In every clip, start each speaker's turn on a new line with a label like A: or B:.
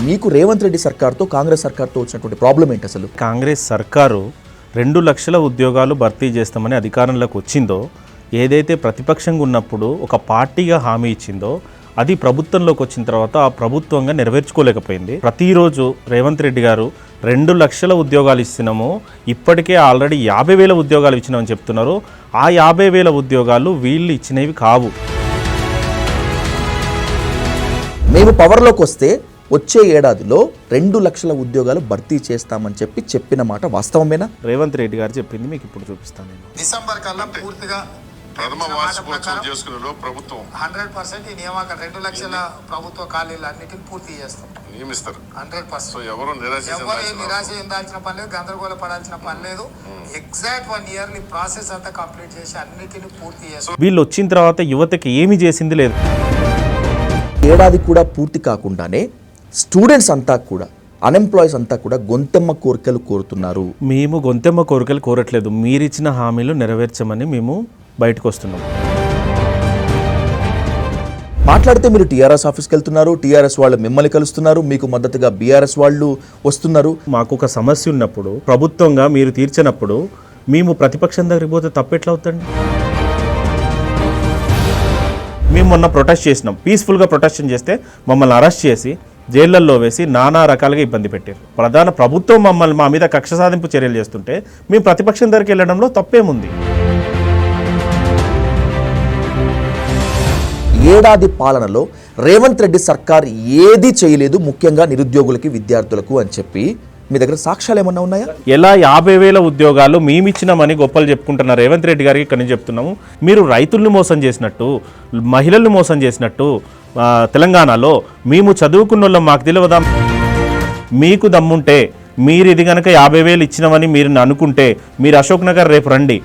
A: మీకు రేవంత్ రెడ్డి సర్కార్తో కాంగ్రెస్ సర్కార్తో వచ్చినటువంటి ప్రాబ్లం ఏంటి అసలు?
B: కాంగ్రెస్ సర్కారు 2 లక్షల ఉద్యోగాలు భర్తీ చేస్తామని అధికారంలోకి వచ్చిందో, ఏదైతే ప్రతిపక్షంగా ఉన్నప్పుడు ఒక పార్టీగా హామీ ఇచ్చిందో అది ప్రభుత్వంలోకి వచ్చిన తర్వాత ఆ ప్రభుత్వంగా నెరవేర్చుకోలేకపోయింది. ప్రతిరోజు రేవంత్ రెడ్డి గారు 2 లక్షల ఉద్యోగాలు ఇస్తున్నాము, ఇప్పటికే ఆల్రెడీ 50,000 ఉద్యోగాలు ఇచ్చినామని చెప్తున్నారు. ఆ 50,000 ఉద్యోగాలు వీళ్ళు ఇచ్చినవి కావు.
A: మేము పవర్లోకి వస్తే వచ్చే ఏడాదిలో 2 లక్షల ఉద్యోగాలు భర్తీ చేస్తామని చెప్పిన మాట వాస్తవమేనా?
B: రేవంత్ రెడ్డి గారు చెప్పింది మీకు ఇప్పుడు చూపిస్తాను. నేను
C: డిసెంబర్ కల్లా పూర్తిగా
D: ప్రథమ వార్షికోత్సవం చేసుకునే ప్రభుత్వం
C: 100% ఈ నియామకం 2 లక్షల ప్రభుత్వ ఖాళీలు అన్నిటిని పూర్తి చేస్తాం,
D: నియమిస్తారు.
C: 100%.
D: సో ఎవరు
C: నిరాశ చెందాల్సిన పని లేదు, గందరగోళ పడాల్సిన పని లేదు. ఎగ్జాక్ట్ 1 ఇయర్ ప్రాసెస్ అంతా కంప్లీట్ చేసి అన్నిటిని పూర్తి చేస్తాం.
B: వీళ్ళు వచ్చిన తర్వాత యువతకి ఏమీ చేసింది లేదు.
A: ఏడాది కూడా పూర్తి కాకుండానే స్టూడెంట్స్ అంతా కూడా, అన్ఎంప్లాయీస్ అంతా కూడా గొంతెమ్మ కోరికలు కోరుతున్నారు.
B: మేము గొంతెమ్మ కోరికలు కోరట్లేదు, మీరిచ్చిన హామీలు నెరవేర్చమని మేము బయటకు వస్తున్నాం.
A: మాట్లాడితే మీరు టీఆర్ఎస్ ఆఫీస్కి వెళ్తున్నారు, టీఆర్ఎస్ వాళ్ళు మిమ్మల్ని కలుస్తున్నారు, మీకు మద్దతుగా బీఆర్ఎస్ వాళ్ళు వస్తున్నారు.
B: మాకు ఒక సమస్య ఉన్నప్పుడు ప్రభుత్వంగా మీరు తీర్చినప్పుడు మేము ప్రతిపక్షం దగ్గరికి పోతే తప్పెట్లా అవుతుంది? మేము మొన్న ప్రొటెస్ట్ చేసినాం, పీస్ఫుల్గా ప్రొటెస్ట్ చేస్తే మమ్మల్ని అరెస్ట్ చేసి జైళ్ళల్లో వేసి నానా రకాలుగా ఇబ్బంది పెట్టారు. ప్రధాన ప్రభుత్వం మా మీద కక్ష సాధింపు చర్యలు చేస్తుంటే మేము ప్రతిపక్షం దగ్గరికి వెళ్ళడంలో తప్పేముంది?
A: ఏడాది పాలనలో రేవంత్ రెడ్డి సర్కార్ ఏది చేయలేదు, ముఖ్యంగా నిరుద్యోగులకి, విద్యార్థులకు అని చెప్పి మీ దగ్గర సాక్ష్యాలు ఏమన్నా ఉన్నాయా?
B: ఎలా 50,000 ఉద్యోగాలు మేమిచ్చినామని గొప్పలు చెప్పుకుంటున్న రేవంత్ రెడ్డి గారికి ఇక్కడ నుంచి చెప్తున్నాము. మీరు రైతులను మోసం చేసినట్టు, మహిళలను మోసం చేసినట్టు తెలంగాణలో మేము చదువుకున్న వాళ్ళం మాకు తెలియదా? మీకు దమ్ముంటే మీరు ఇది కనుక 50,000 ఇచ్చినామని మీరు అనుకుంటే మీరు అశోక్ నగర్ రేపు రండి.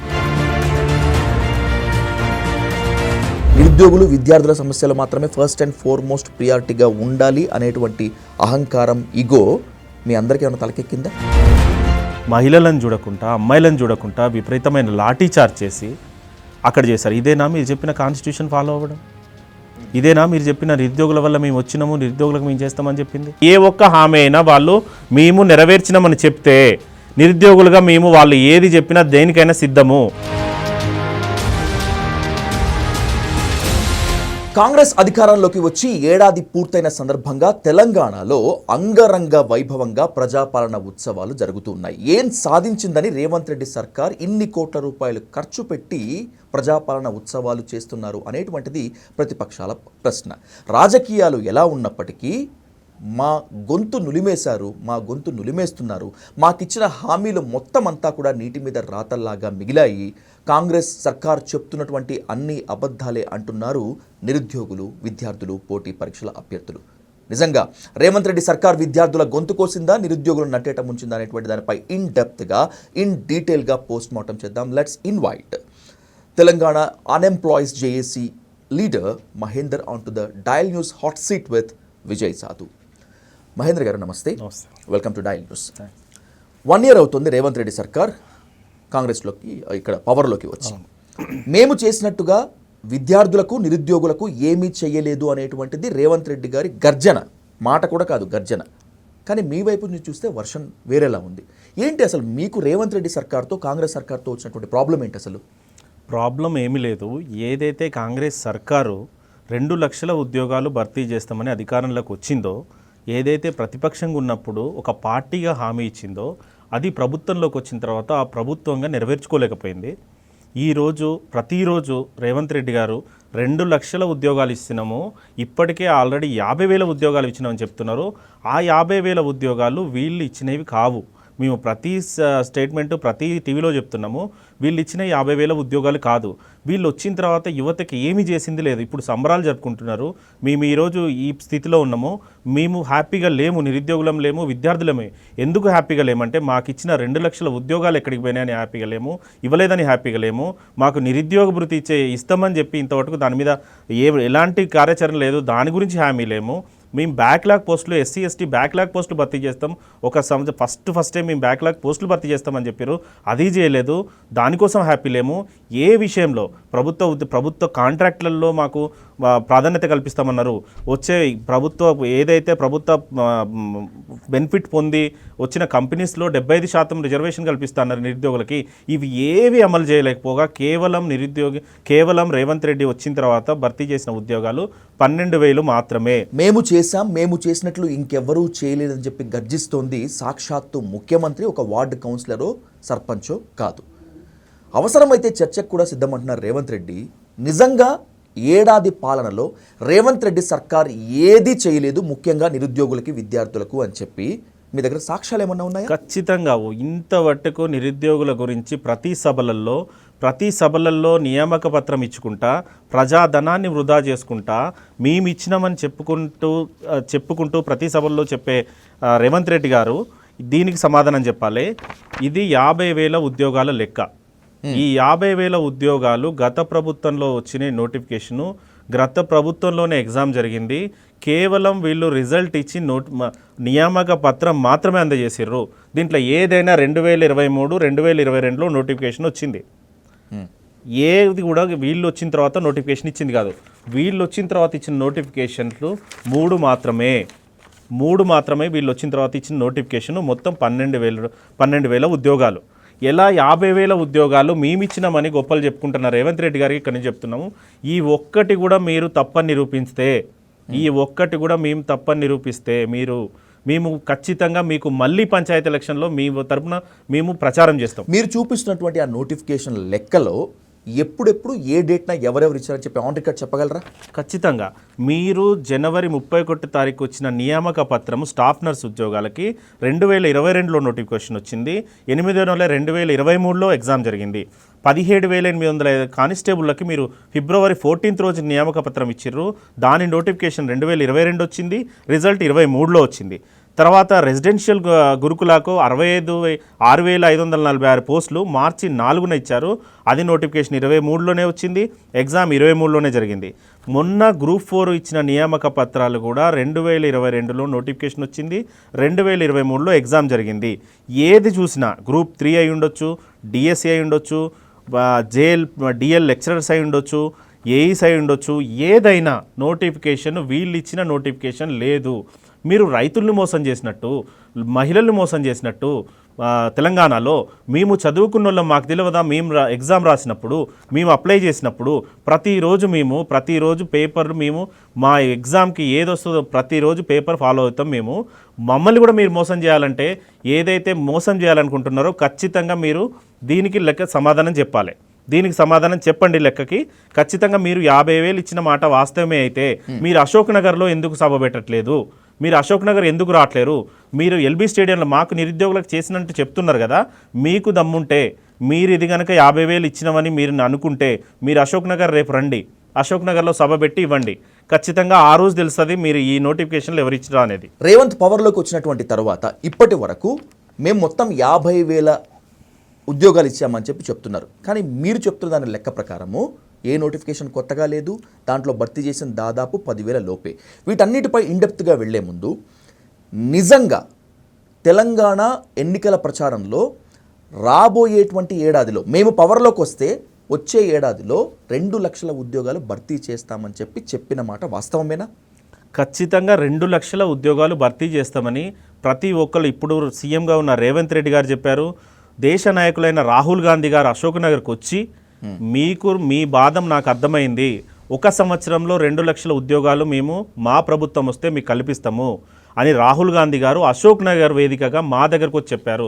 A: నిరుద్యోగులు, విద్యార్థుల సమస్యలు మాత్రమే ఫస్ట్ అండ్ ఫార్మోస్ట్ ప్రియారిటీగా ఉండాలి అనేటువంటి అహంకారం, ఇగో మీ అందరికీ ఏమైనా తలకెక్కిందా?
B: మహిళలను చూడకుండా, అమ్మాయిలను చూడకుండా విపరీతమైన లాఠీ చార్జ్ చేసి అక్కడ చేశారు. ఇదేనా మీరు చెప్పిన కాన్స్టిట్యూషన్ ఫాలో అవ్వడం? ఇదేనా మీరు చెప్పిన నిరుద్యోగుల వల్ల మేము వచ్చినాము, నిరుద్యోగులకు మేము చేస్తామని చెప్పింది? ఏ ఒక్క హామీ అయినా వాళ్ళు మేము నెరవేర్చినామని చెప్తే నిరుద్యోగులుగా మేము వాళ్ళు ఏది చెప్పినా దేనికైనా సిద్ధము.
A: కాంగ్రెస్ అధికారంలోకి వచ్చి ఏడాది పూర్తయిన సందర్భంగా తెలంగాణలో అంగరంగ వైభవంగా ప్రజాపాలన ఉత్సవాలు జరుగుతున్నాయి. ఏం సాధించిందని రేవంత్ రెడ్డి సర్కార్ ఇన్ని కోట్ల రూపాయలు ఖర్చు పెట్టి ప్రజాపాలన ఉత్సవాలు చేస్తున్నారు అనేటువంటిది ప్రతిపక్షాల ప్రశ్న. రాజకీయాలు ఎలా ఉన్నప్పటికీ మా గొంతు నులిమేశారు, మా గొంతు నులిమేస్తున్నారు, మాకిచ్చిన హామీలు మొత్తం అంతా కూడా నీటి మీద రాతల్లాగా మిగిలాయి, కాంగ్రెస్ సర్కార్ చెప్తున్నటువంటి అన్ని అబద్ధాలే అంటున్నారు నిరుద్యోగులు, విద్యార్థులు, పోటీ పరీక్షల అభ్యర్థులు. నిజంగా రేవంత్ రెడ్డి సర్కార్ విద్యార్థుల గొంతు కోసిందా, నిరుద్యోగులు నట్టేట ముంచిందా అనేటువంటి దానిపై ఇన్ డీటెయిల్గా పోస్ట్ మార్టం చేద్దాం. Let's invite Telangana unemployees JAC leader Mahender on to the dial news hot seat with Vijay సాధు. మహేంద్ర గారు నమస్తే, welcome to dial news. 1 year అవుతుంది రేవంత్ రెడ్డి సర్కార్ కాంగ్రెస్లోకి, ఇక్కడ పవర్లోకి వచ్చి. మేము చేసినట్టుగా విద్యార్థులకు, నిరుద్యోగులకు ఏమీ చేయలేదు అనేటువంటిది రేవంత్ రెడ్డి గారి గర్జన, మాట కూడా కాదు గర్జన. కానీ మీ వైపు నుంచి చూస్తే వర్షన్ వేరేలా ఉంది. ఏంటి అసలు మీకు రేవంత్ రెడ్డి సర్కార్తో కాంగ్రెస్ సర్కార్తో వచ్చినటువంటి ప్రాబ్లం ఏంటి అసలు?
B: ప్రాబ్లం ఏమీ లేదు. ఏదైతే కాంగ్రెస్ సర్కారు 2 లక్షల ఉద్యోగాలు భర్తీ చేస్తామని అధికారంలోకి వచ్చిందో, ఏదైతే ప్రతిపక్షంగా ఉన్నప్పుడు ఒక పార్టీగా హామీ ఇచ్చిందో అది ప్రభుత్వంలోకి వచ్చిన తర్వాత ఆ ప్రభుత్వంగా నెరవేర్చుకోలేకపోయింది. ప్రతిరోజు రేవంత్ రెడ్డి గారు 2 లక్షల ఉద్యోగాలు ఇస్తున్నాము, ఇప్పటికే ఆల్రెడీ 50,000 ఉద్యోగాలు ఇచ్చినామని చెప్తున్నారు. ఆ 50,000 ఉద్యోగాలు వీళ్ళు ఇచ్చినవి కావు. మేము ప్రతి స్టేట్మెంటు, ప్రతి టీవీలో చెప్తున్నాము, వీళ్ళు ఇచ్చిన 50,000 ఉద్యోగాలు కాదు. వీళ్ళు వచ్చిన తర్వాత యువతకి ఏమీ చేసింది లేదు. ఇప్పుడు సంబరాలు జరుపుకుంటున్నారు. మేము ఈరోజు ఈ స్థితిలో ఉన్నాము, మేము హ్యాపీగా లేము, నిరుద్యోగులం లేము, విద్యార్థులమే. ఎందుకు హ్యాపీగా లేమంటే మాకు ఇచ్చిన 2 లక్షల ఉద్యోగాలు ఎక్కడికి పోయినాయని హ్యాపీగా లేము, ఇవ్వలేదని హ్యాపీగా లేము. మాకు నిరుద్యోగ భృతి ఇస్తామని చెప్పి ఇంతవరకు దాని మీద ఎలాంటి కార్యాచరణ లేదు, దాని గురించి హామీ లేము. మేము బ్యాక్లాగ్ పోస్టులు ఎస్సీ ఎస్టీ బ్యాక్లాగ్ పోస్టులు భర్తీ చేస్తాం, ఒక సంవత్సరం ఫస్టే మేము బ్యాక్లాగ్ పోస్టులు భర్తీ చేస్తామని చెప్పారు. అది చేయలేదు. దానికోసం హ్యాపీ లేము. ఏ విషయంలో ప్రభుత్వ కాంట్రాక్టులలో మాకు ప్రాధాన్యత కల్పిస్తామన్నారు. వచ్చే ఏదైతే ప్రభుత్వ బెనిఫిట్ పొంది వచ్చిన కంపెనీస్లో 75% రిజర్వేషన్ కల్పిస్తున్నారు నిరుద్యోగులకి. ఇవి ఏవి అమలు చేయలేకపోగా కేవలం రేవంత్ రెడ్డి వచ్చిన తర్వాత భర్తీ చేసిన ఉద్యోగాలు 12,000 మాత్రమే.
A: మేము చేసినట్లు ఇంకెవ్వరూ చేయలేదని చెప్పి గర్జిస్తోంది సాక్షాత్తు ముఖ్యమంత్రి, ఒక వార్డు కౌన్సిలరో సర్పంచో కాదు. అవసరమైతే చర్చకు కూడా సిద్ధమంటున్నారు రేవంత్ రెడ్డి. నిజంగా ఏడాది పాలనలో రేవంత్ రెడ్డి సర్కార్ ఏది చేయలేదు, ముఖ్యంగా నిరుద్యోగులకి విద్యార్థులకు అని చెప్పి మీ దగ్గర సాక్ష్యాలు ఏమన్నా ఉన్నాయా?
B: ఖచ్చితంగా ఇంతవరకు నిరుద్యోగుల గురించి ప్రతి సభలలో నియామక పత్రం ఇచ్చుకుంటా, ప్రజాధనాన్ని వృధా చేసుకుంటా, మేము ఇచ్చినామని చెప్పుకుంటూ ప్రతి సభల్లో చెప్పే రేవంత్ రెడ్డి గారు దీనికి సమాధానం చెప్పాలి. ఇది 50,000 ఉద్యోగాల లెక్క. ఈ 50,000 ఉద్యోగాలు గత ప్రభుత్వంలో వచ్చిన నోటిఫికేషను, గత ప్రభుత్వంలోనే ఎగ్జామ్ జరిగింది. కేవలం వీళ్ళు రిజల్ట్ ఇచ్చి నియామక పత్రం మాత్రమే అందజేసారు. దీంట్లో ఏదైనా 2023, 2022లో నోటిఫికేషన్ వచ్చింది. ఏది కూడా వీళ్ళు వచ్చిన తర్వాత నోటిఫికేషన్ ఇచ్చింది కాదు. వీళ్ళు వచ్చిన తర్వాత ఇచ్చిన నోటిఫికేషన్లు 3 మాత్రమే వీళ్ళు వచ్చిన తర్వాత ఇచ్చిన నోటిఫికేషన్. మొత్తం 12,000 ఉద్యోగాలు. ఎలా 50,000 ఉద్యోగాలు మేమిచ్చినామని గొప్పలు చెప్పుకుంటున్నారు రేవంత్ రెడ్డి గారికి. ఇక్కడ నుంచి చెప్తున్నాము, ఈ ఒక్కటి కూడా మీరు తప్పని నిరూపిస్తే మేము ఖచ్చితంగా మీకు మళ్ళీ పంచాయతీ ఎలక్షన్లో మీ తరపున మేము ప్రచారం చేస్తాం.
A: మీరు చూపిస్తున్నటువంటి ఆ నోటిఫికేషన్ లెక్కలో ఎప్పుడెప్పుడు ఏ డేట్న ఎవరెవరు ఇచ్చారని చెప్పి ఆన్ రికార్డ్ చెప్పగలరా?
B: ఖచ్చితంగా. మీరు జనవరి 31 తారీఖు వచ్చిన నియామక పత్రము స్టాఫ్ నర్స్ ఉద్యోగాలకి 2022లో నోటిఫికేషన్ వచ్చింది. 8వ నెల 2023లో ఎగ్జామ్ జరిగింది. 17,805 కానిస్టేబుళ్ళకి మీరు ఫిబ్రవరి 14 రోజు నియామక పత్రం ఇచ్చిర్రు. దాని నోటిఫికేషన్ 2022 వచ్చింది, రిజల్ట్ 23లో వచ్చింది. తర్వాత రెసిడెన్షియల్ గురుకులకు 6,546 పోస్టులు మార్చి 4న ఇచ్చారు. అది నోటిఫికేషన్ 23లోనే వచ్చింది, ఎగ్జామ్ 23లోనే జరిగింది. మొన్న గ్రూప్ 4 ఇచ్చిన నియామక పత్రాలు కూడా 2022లో నోటిఫికేషన్ వచ్చింది, 2023లో ఎగ్జామ్ జరిగింది. ఏది చూసినా గ్రూప్ 3 అయి ఉండొచ్చు, డిఎస్సి అయి ఉండొచ్చు, డిఎల్ లెక్చరర్స్ అయి ఉండొచ్చు, ఏఈస్ అయి ఉండొచ్చు, ఏదైనా నోటిఫికేషన్ వీళ్ళు ఇచ్చిన నోటిఫికేషన్ లేదు. మీరు రైతుల్ని మోసం చేసినట్టు, మహిళల్ని మోసం చేసినట్టు తెలంగాణలో మేము చదువుకున్న వాళ్ళం, మాకు తెలియదా, మేము ఎగ్జామ్ రాసినప్పుడు, మేము అప్లై చేసినప్పుడు ప్రతిరోజు పేపర్లు మా ఎగ్జామ్కి ఏదొస్తుందో ప్రతిరోజు పేపర్ ఫాలో అవుతాం. మమ్మల్ని కూడా మీరు మోసం చేయాలంటే, ఏదైతే మోసం చేయాలనుకుంటున్నారో ఖచ్చితంగా మీరు దీనికి సమాధానం చెప్పాలి. దీనికి సమాధానం చెప్పండి. లెక్కకి ఖచ్చితంగా మీరు 50,000 ఇచ్చిన మాట వాస్తవమే అయితే మీరు అశోక్ నగర్లో ఎందుకు సభ పెట్టట్లేదు? మీరు అశోక్ నగర్ ఎందుకు రావట్లేరు? మీరు ఎల్బీ స్టేడియంలో మాకు నిరుద్యోగులకు చేసినట్టు చెప్తున్నారు కదా, మీకు దమ్ముంటే మీరు ఇది కనుక 50,000 ఇచ్చినామని మీరు అనుకుంటే మీరు అశోక్ నగర్ రేపు రండి, అశోక్ నగర్లో సభ పెట్టి ఇవ్వండి. ఖచ్చితంగా ఆ రోజు తెలుస్తుంది మీరు ఈ నోటిఫికేషన్లు ఎవరు ఇచ్చినా అనేది.
A: రేవంత్ పవర్లోకి వచ్చినటువంటి తర్వాత ఇప్పటి వరకు మేము మొత్తం 50,000 ఉద్యోగాలు ఇచ్చామని చెప్పి చెప్తున్నారు. కానీ మీరు చెప్తున్న దాని లెక్క ప్రకారము ఏ నోటిఫికేషన్ కొత్తగా లేదు, దాంట్లో భర్తీ చేసిన దాదాపు 10,000 లోపే. వీటన్నిటిపై ఇన్డెప్త్గా వెళ్లే ముందు నిజంగా తెలంగాణ ఎన్నికల ప్రచారంలో రాబోయేటువంటి ఏడాదిలో మేము పవర్లోకి వస్తే వచ్చే ఏడాదిలో 2 లక్షల ఉద్యోగాలు భర్తీ చేస్తామని చెప్పిన మాట వాస్తవమేనా?
B: ఖచ్చితంగా 2 లక్షల ఉద్యోగాలు భర్తీ చేస్తామని ప్రతి ఒక్కరు, ఇప్పుడు సీఎంగా ఉన్న రేవంత్ రెడ్డి గారు చెప్పారు. దేశ నాయకులైన రాహుల్ గాంధీ గారు అశోక్ నగర్కి వచ్చి మీ బాధం నాకు అర్థమైంది, 1 సంవత్సరంలో 2 లక్షల ఉద్యోగాలు మా ప్రభుత్వం వస్తే మీకు కల్పిస్తాము అని రాహుల్ గాంధీ గారు అశోక్ నగర్ వేదికగా మా దగ్గరకు వచ్చి చెప్పారు.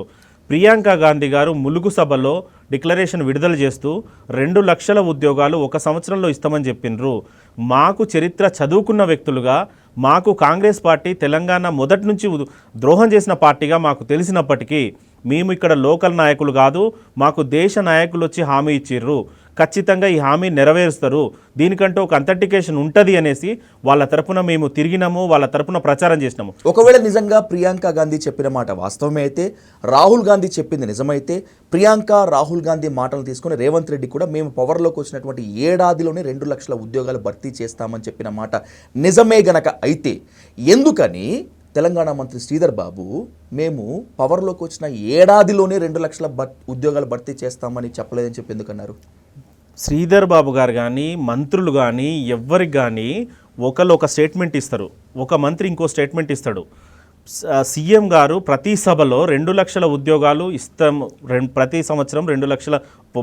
B: ప్రియాంక గాంధీ గారు ములుగు సభలో డిక్లరేషన్ విడుదల చేస్తూ 2 లక్షల ఉద్యోగాలు 1 సంవత్సరంలో ఇస్తామని చెప్పిండ్రు. మాకు చరిత్ర చదువుకున్న వ్యక్తులుగా, మాకు కాంగ్రెస్ పార్టీ తెలంగాణ మొదటి నుంచి ద్రోహం చేసిన పార్టీగా మాకు తెలిసినప్పటికీ మేము ఇక్కడ లోకల్ నాయకులు కాదు, మాకు దేశ నాయకులు వచ్చి హామీ ఇచ్చిర్రు. ఖచ్చితంగా ఈ హామీ నెరవేరుస్తారు, దీనికంటూ ఒక అథెంటికేషన్ ఉంటుంది అనేసి వాళ్ళ తరపున మేము తిరిగినాము, వాళ్ళ తరపున ప్రచారం చేసినాము.
A: ఒకవేళ నిజంగా ప్రియాంక గాంధీ చెప్పిన మాట వాస్తవమే అయితే, రాహుల్ గాంధీ చెప్పింది నిజమైతే, ప్రియాంక రాహుల్ గాంధీ మాటలు తీసుకుని రేవంత్ రెడ్డి కూడా మేము పవర్లోకి వచ్చినటువంటి ఏడాదిలోనే 2 లక్షల ఉద్యోగాలు భర్తీ చేస్తామని చెప్పిన మాట నిజమే గనక అయితే, ఎందుకని తెలంగాణ మంత్రి శ్రీధర్ బాబు మేము పవర్లోకి వచ్చిన ఏడాదిలోనే 2 లక్షల ఉద్యోగాలు భర్తీ చేస్తామని చెప్పలేదని చెప్పి ఎందుకన్నారు?
B: శ్రీధర్ బాబు గారు కానీ మంత్రులు కానీ ఎవ్వరికి కానీ ఒకళ్ళు ఒక స్టేట్మెంట్ ఇస్తారు, ఒక మంత్రి ఇంకో స్టేట్మెంట్ ఇస్తాడు. సీఎం గారు ప్రతి సభలో 2 లక్షల ఉద్యోగాలు ఇస్తాం, ప్రతి సంవత్సరం 2 లక్షల,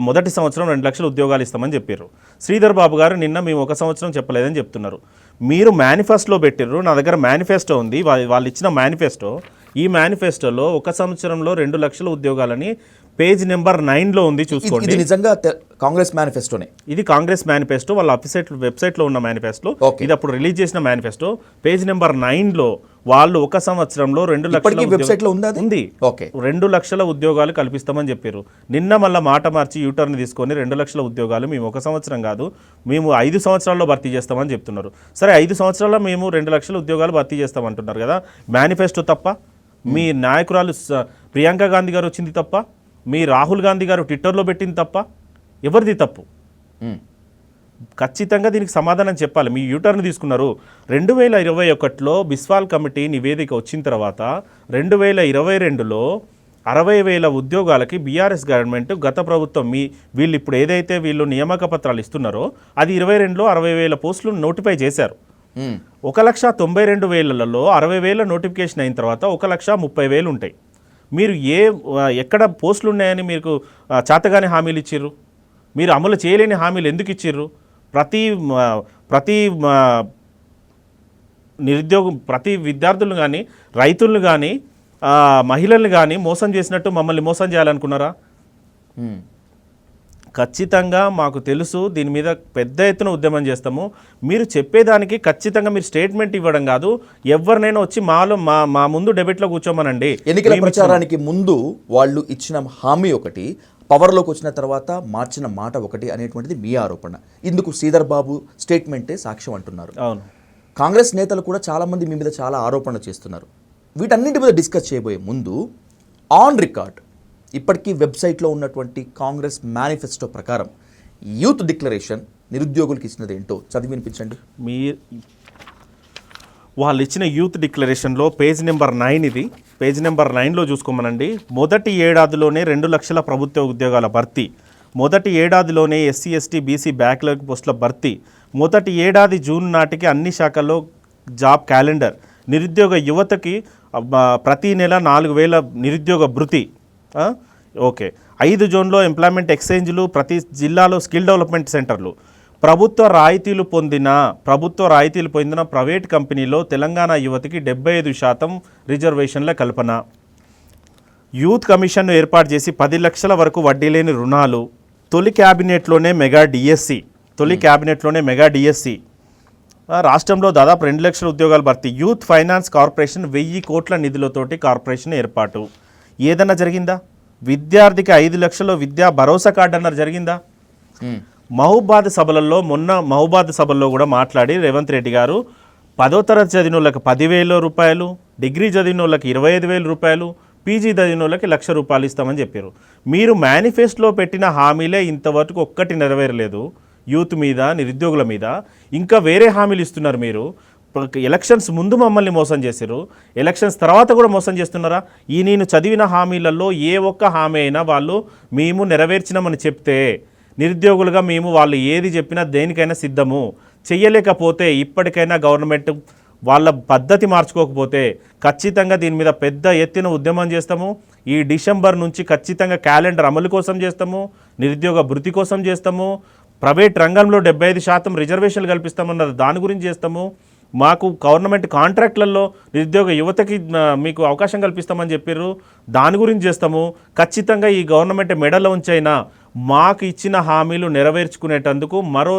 B: మొదటి సంవత్సరం 2 లక్షల ఉద్యోగాలు ఇస్తామని చెప్పారు. శ్రీధర్ బాబు గారు నిన్న మేము ఒక సంవత్సరం చెప్పలేదని చెప్తున్నారు. మీరు మేనిఫెస్టోలో పెట్టారు, నా దగ్గర మేనిఫెస్టో ఉంది, వాళ్ళు ఇచ్చిన మేనిఫెస్టో. ఈ మేనిఫెస్టోలో ఒక సంవత్సరంలో 2 లక్షల ఉద్యోగాలని పేజ్ నెంబర్ 9లో ఉంది, చూసుకోండి.
A: ఇది నిజంగా కాంగ్రెస్ మేనిఫెస్టోనే.
B: ఇది కాంగ్రెస్ మేనిఫెస్టో, వాళ్ళ వెబ్సైట్లో ఉన్న మేనిఫెస్టో. ఇది అప్పుడు రిలీజ్ చేసిన మేనిఫెస్టో. పేజ్ నెంబర్ 9లో వాళ్ళు ఒక సంవత్సరంలో 2 లక్షల
A: వెబ్సైట్లో ఉంది.
B: ఓకే, 2 లక్షల ఉద్యోగాలు కల్పిస్తామని చెప్పారు. నిన్న మళ్ళీ మాట మార్చి యూటర్న్ తీసుకొని 2 లక్షల ఉద్యోగాలు మేము ఒక సంవత్సరం కాదు, మేము 5 సంవత్సరాల్లో భర్తీ చేస్తామని చెప్తున్నారు. సరే, 5 సంవత్సరాల్లో మేము 2 లక్షల ఉద్యోగాలు భర్తీ చేస్తామంటున్నారు కదా, మేనిఫెస్టో తప్ప? మీ నాయకురాలు ప్రియాంక గాంధీ గారు వచ్చింది తప్ప? మీ రాహుల్ గాంధీ గారు ట్విట్టర్లో పెట్టింది తప్ప? ఎవరిది తప్పు? ఖచ్చితంగా దీనికి సమాధానం చెప్పాలి. మీ యూటర్న్ తీసుకున్నారు. 2021లో బిస్వాల్ కమిటీ నివేదిక వచ్చిన తర్వాత 2022లో 60,000 ఉద్యోగాలకి బీఆర్ఎస్ గవర్నమెంట్, గత ప్రభుత్వం, వీళ్ళు ఇప్పుడు ఏదైతే వీళ్ళు నియామక పత్రాలు ఇస్తున్నారో అది 22లో 60,000 పోస్టులు నోటిఫై చేశారు. 1,92,000లలో 60,000 నోటిఫికేషన్ అయిన తర్వాత 1,30,000 ఉంటాయి. మీరు ఎక్కడ పోస్టులు ఉన్నాయని మీకు చేతగానే హామీలు ఇచ్చిర్రు? మీరు అమలు చేయలేని హామీలు ఎందుకు ఇచ్చిర్రు? ప్రతి నిరుద్యోగం, ప్రతి విద్యార్థులను కానీ, రైతులను కానీ, మహిళలను కానీ మోసం చేసినట్టు మమ్మల్ని మోసం చేయాలనుకున్నారా? ఖచ్చితంగా మాకు తెలుసు, దీని మీద పెద్ద ఎత్తున ఉద్యమం చేస్తాము. మీరు చెప్పేదానికి ఖచ్చితంగా మీరు స్టేట్మెంట్ ఇవ్వడం కాదు, ఎవరినైనా వచ్చి మా ముందు డెబేట్లో కూర్చోమనండి.
A: ఎన్నికల ప్రచారానికి ముందు వాళ్ళు ఇచ్చిన హామీ ఒకటి, పవర్లోకి వచ్చిన తర్వాత మార్చిన మాట ఒకటి అనేటువంటిది మీ ఆరోపణ. ఇందుకు శ్రీధర్ బాబు స్టేట్మెంటే సాక్ష్యం అంటున్నారు.
B: అవును,
A: కాంగ్రెస్ నేతలు కూడా చాలామంది మీ మీద చాలా ఆరోపణలు చేస్తున్నారు. వీటన్నింటి మీద డిస్కస్ చేయబోయే ముందు ఆన్ రికార్డ్ ఇప్పటికీ వెబ్సైట్లో ఉన్నటువంటి కాంగ్రెస్ మేనిఫెస్టో ప్రకారం యూత్ డిక్లరేషన్ నిరుద్యోగులకు ఇచ్చినది ఏంటో చదివి వినిపించండి.
B: వాళ్ళు ఇచ్చిన యూత్ డిక్లరేషన్లో పేజ్ నెంబర్ 9, ఇది పేజ్ నెంబర్ 9లో చూసుకోమనండి. మొదటి ఏడాదిలోనే 2 లక్షల ప్రభుత్వ ఉద్యోగాల భర్తీ, మొదటి ఏడాదిలోనే ఎస్సీ ఎస్టీ బీసీ బ్యాక్లాగ్ పోస్టుల భర్తీ, మొదటి ఏడాది జూన్ నాటికి అన్ని శాఖల్లో జాబ్ క్యాలెండర్, నిరుద్యోగ యువతకి ప్రతి నెల 4,000 నిరుద్యోగ భృతి. ఓకే, 5 జోన్లో ఎంప్లాయ్మెంట్ ఎక్స్చేంజ్లు, ప్రతి జిల్లాలో స్కిల్ డెవలప్మెంట్ సెంటర్లు, ప్రభుత్వ రాయితీలు పొందిన ప్రైవేట్ కంపెనీలో తెలంగాణ యువతకి 75% రిజర్వేషన్ల కల్పన, యూత్ కమిషన్ను ఏర్పాటు చేసి 10 లక్షల వరకు వడ్డీ లేని రుణాలు, తొలి క్యాబినెట్లోనే మెగా డిఎస్సి, రాష్ట్రంలో దాదాపు 2 లక్షల ఉద్యోగాలు భర్తీ, యూత్ ఫైనాన్స్ కార్పొరేషన్ 1000 కోట్ల నిధులతోటి కార్పొరేషన్ ఏర్పాటు. ఏదన్నా జరిగిందా? విద్యార్థికి 5 లక్షల విద్యా భరోసా కార్డు అన్నారు, జరిగిందా? మహబూబాద్ సభల్లో కూడా మాట్లాడి రేవంత్ రెడ్డి గారు 10వ తరగతి చదివిన వాళ్ళకి 10,000 రూపాయలు, డిగ్రీ చదివిన వాళ్ళకి 25,000 రూపాయలు, పీజీ చదివిన వాళ్ళకి 1,00,000 రూపాయలు ఇస్తామని చెప్పారు. మీరు మేనిఫెస్టోలో పెట్టిన హామీలే ఇంతవరకు ఒక్కటి నెరవేరలేదు. యూత్ మీద, నిరుద్యోగుల మీద ఇంకా వేరే హామీలు ఇస్తున్నారు. మీరు ఎలక్షన్స్ ముందు మమ్మల్ని మోసం చేశారు, ఎలక్షన్స్ తర్వాత కూడా మోసం చేస్తున్నారా? నేను చదివిన హామీలలో ఏ ఒక్క హామీ అయినా వాళ్ళు మేము నెరవేర్చినామని చెప్తే, నిరుద్యోగులుగా మేము వాళ్ళు ఏది చెప్పినా దేనికైనా సిద్ధము. చెయ్యలేకపోతే ఇప్పటికైనా గవర్నమెంట్ వాళ్ళ పద్ధతి మార్చుకోకపోతే ఖచ్చితంగా దీని మీద పెద్ద ఎత్తున ఉద్యమం చేస్తాము. ఈ డిసెంబర్ నుంచి ఖచ్చితంగా క్యాలెండర్ అమలు కోసం చేస్తాము, నిరుద్యోగ భృతి కోసం చేస్తాము, ప్రైవేట్ రంగంలో 75% రిజర్వేషన్లు కల్పిస్తామన్నారు, దాని గురించి చేస్తాము. మాకు గవర్నమెంట్ కాంట్రాక్ట్లలో నిరుద్యోగ యువతకి మీకు అవకాశం కల్పిస్తామని చెప్పారు, దాని గురించి చేస్తాము. ఖచ్చితంగా ఈ గవర్నమెంట్ మెడలో ఉంచైనా మాకు ఇచ్చిన హామీలు నెరవేర్చుకునేటందుకు మరో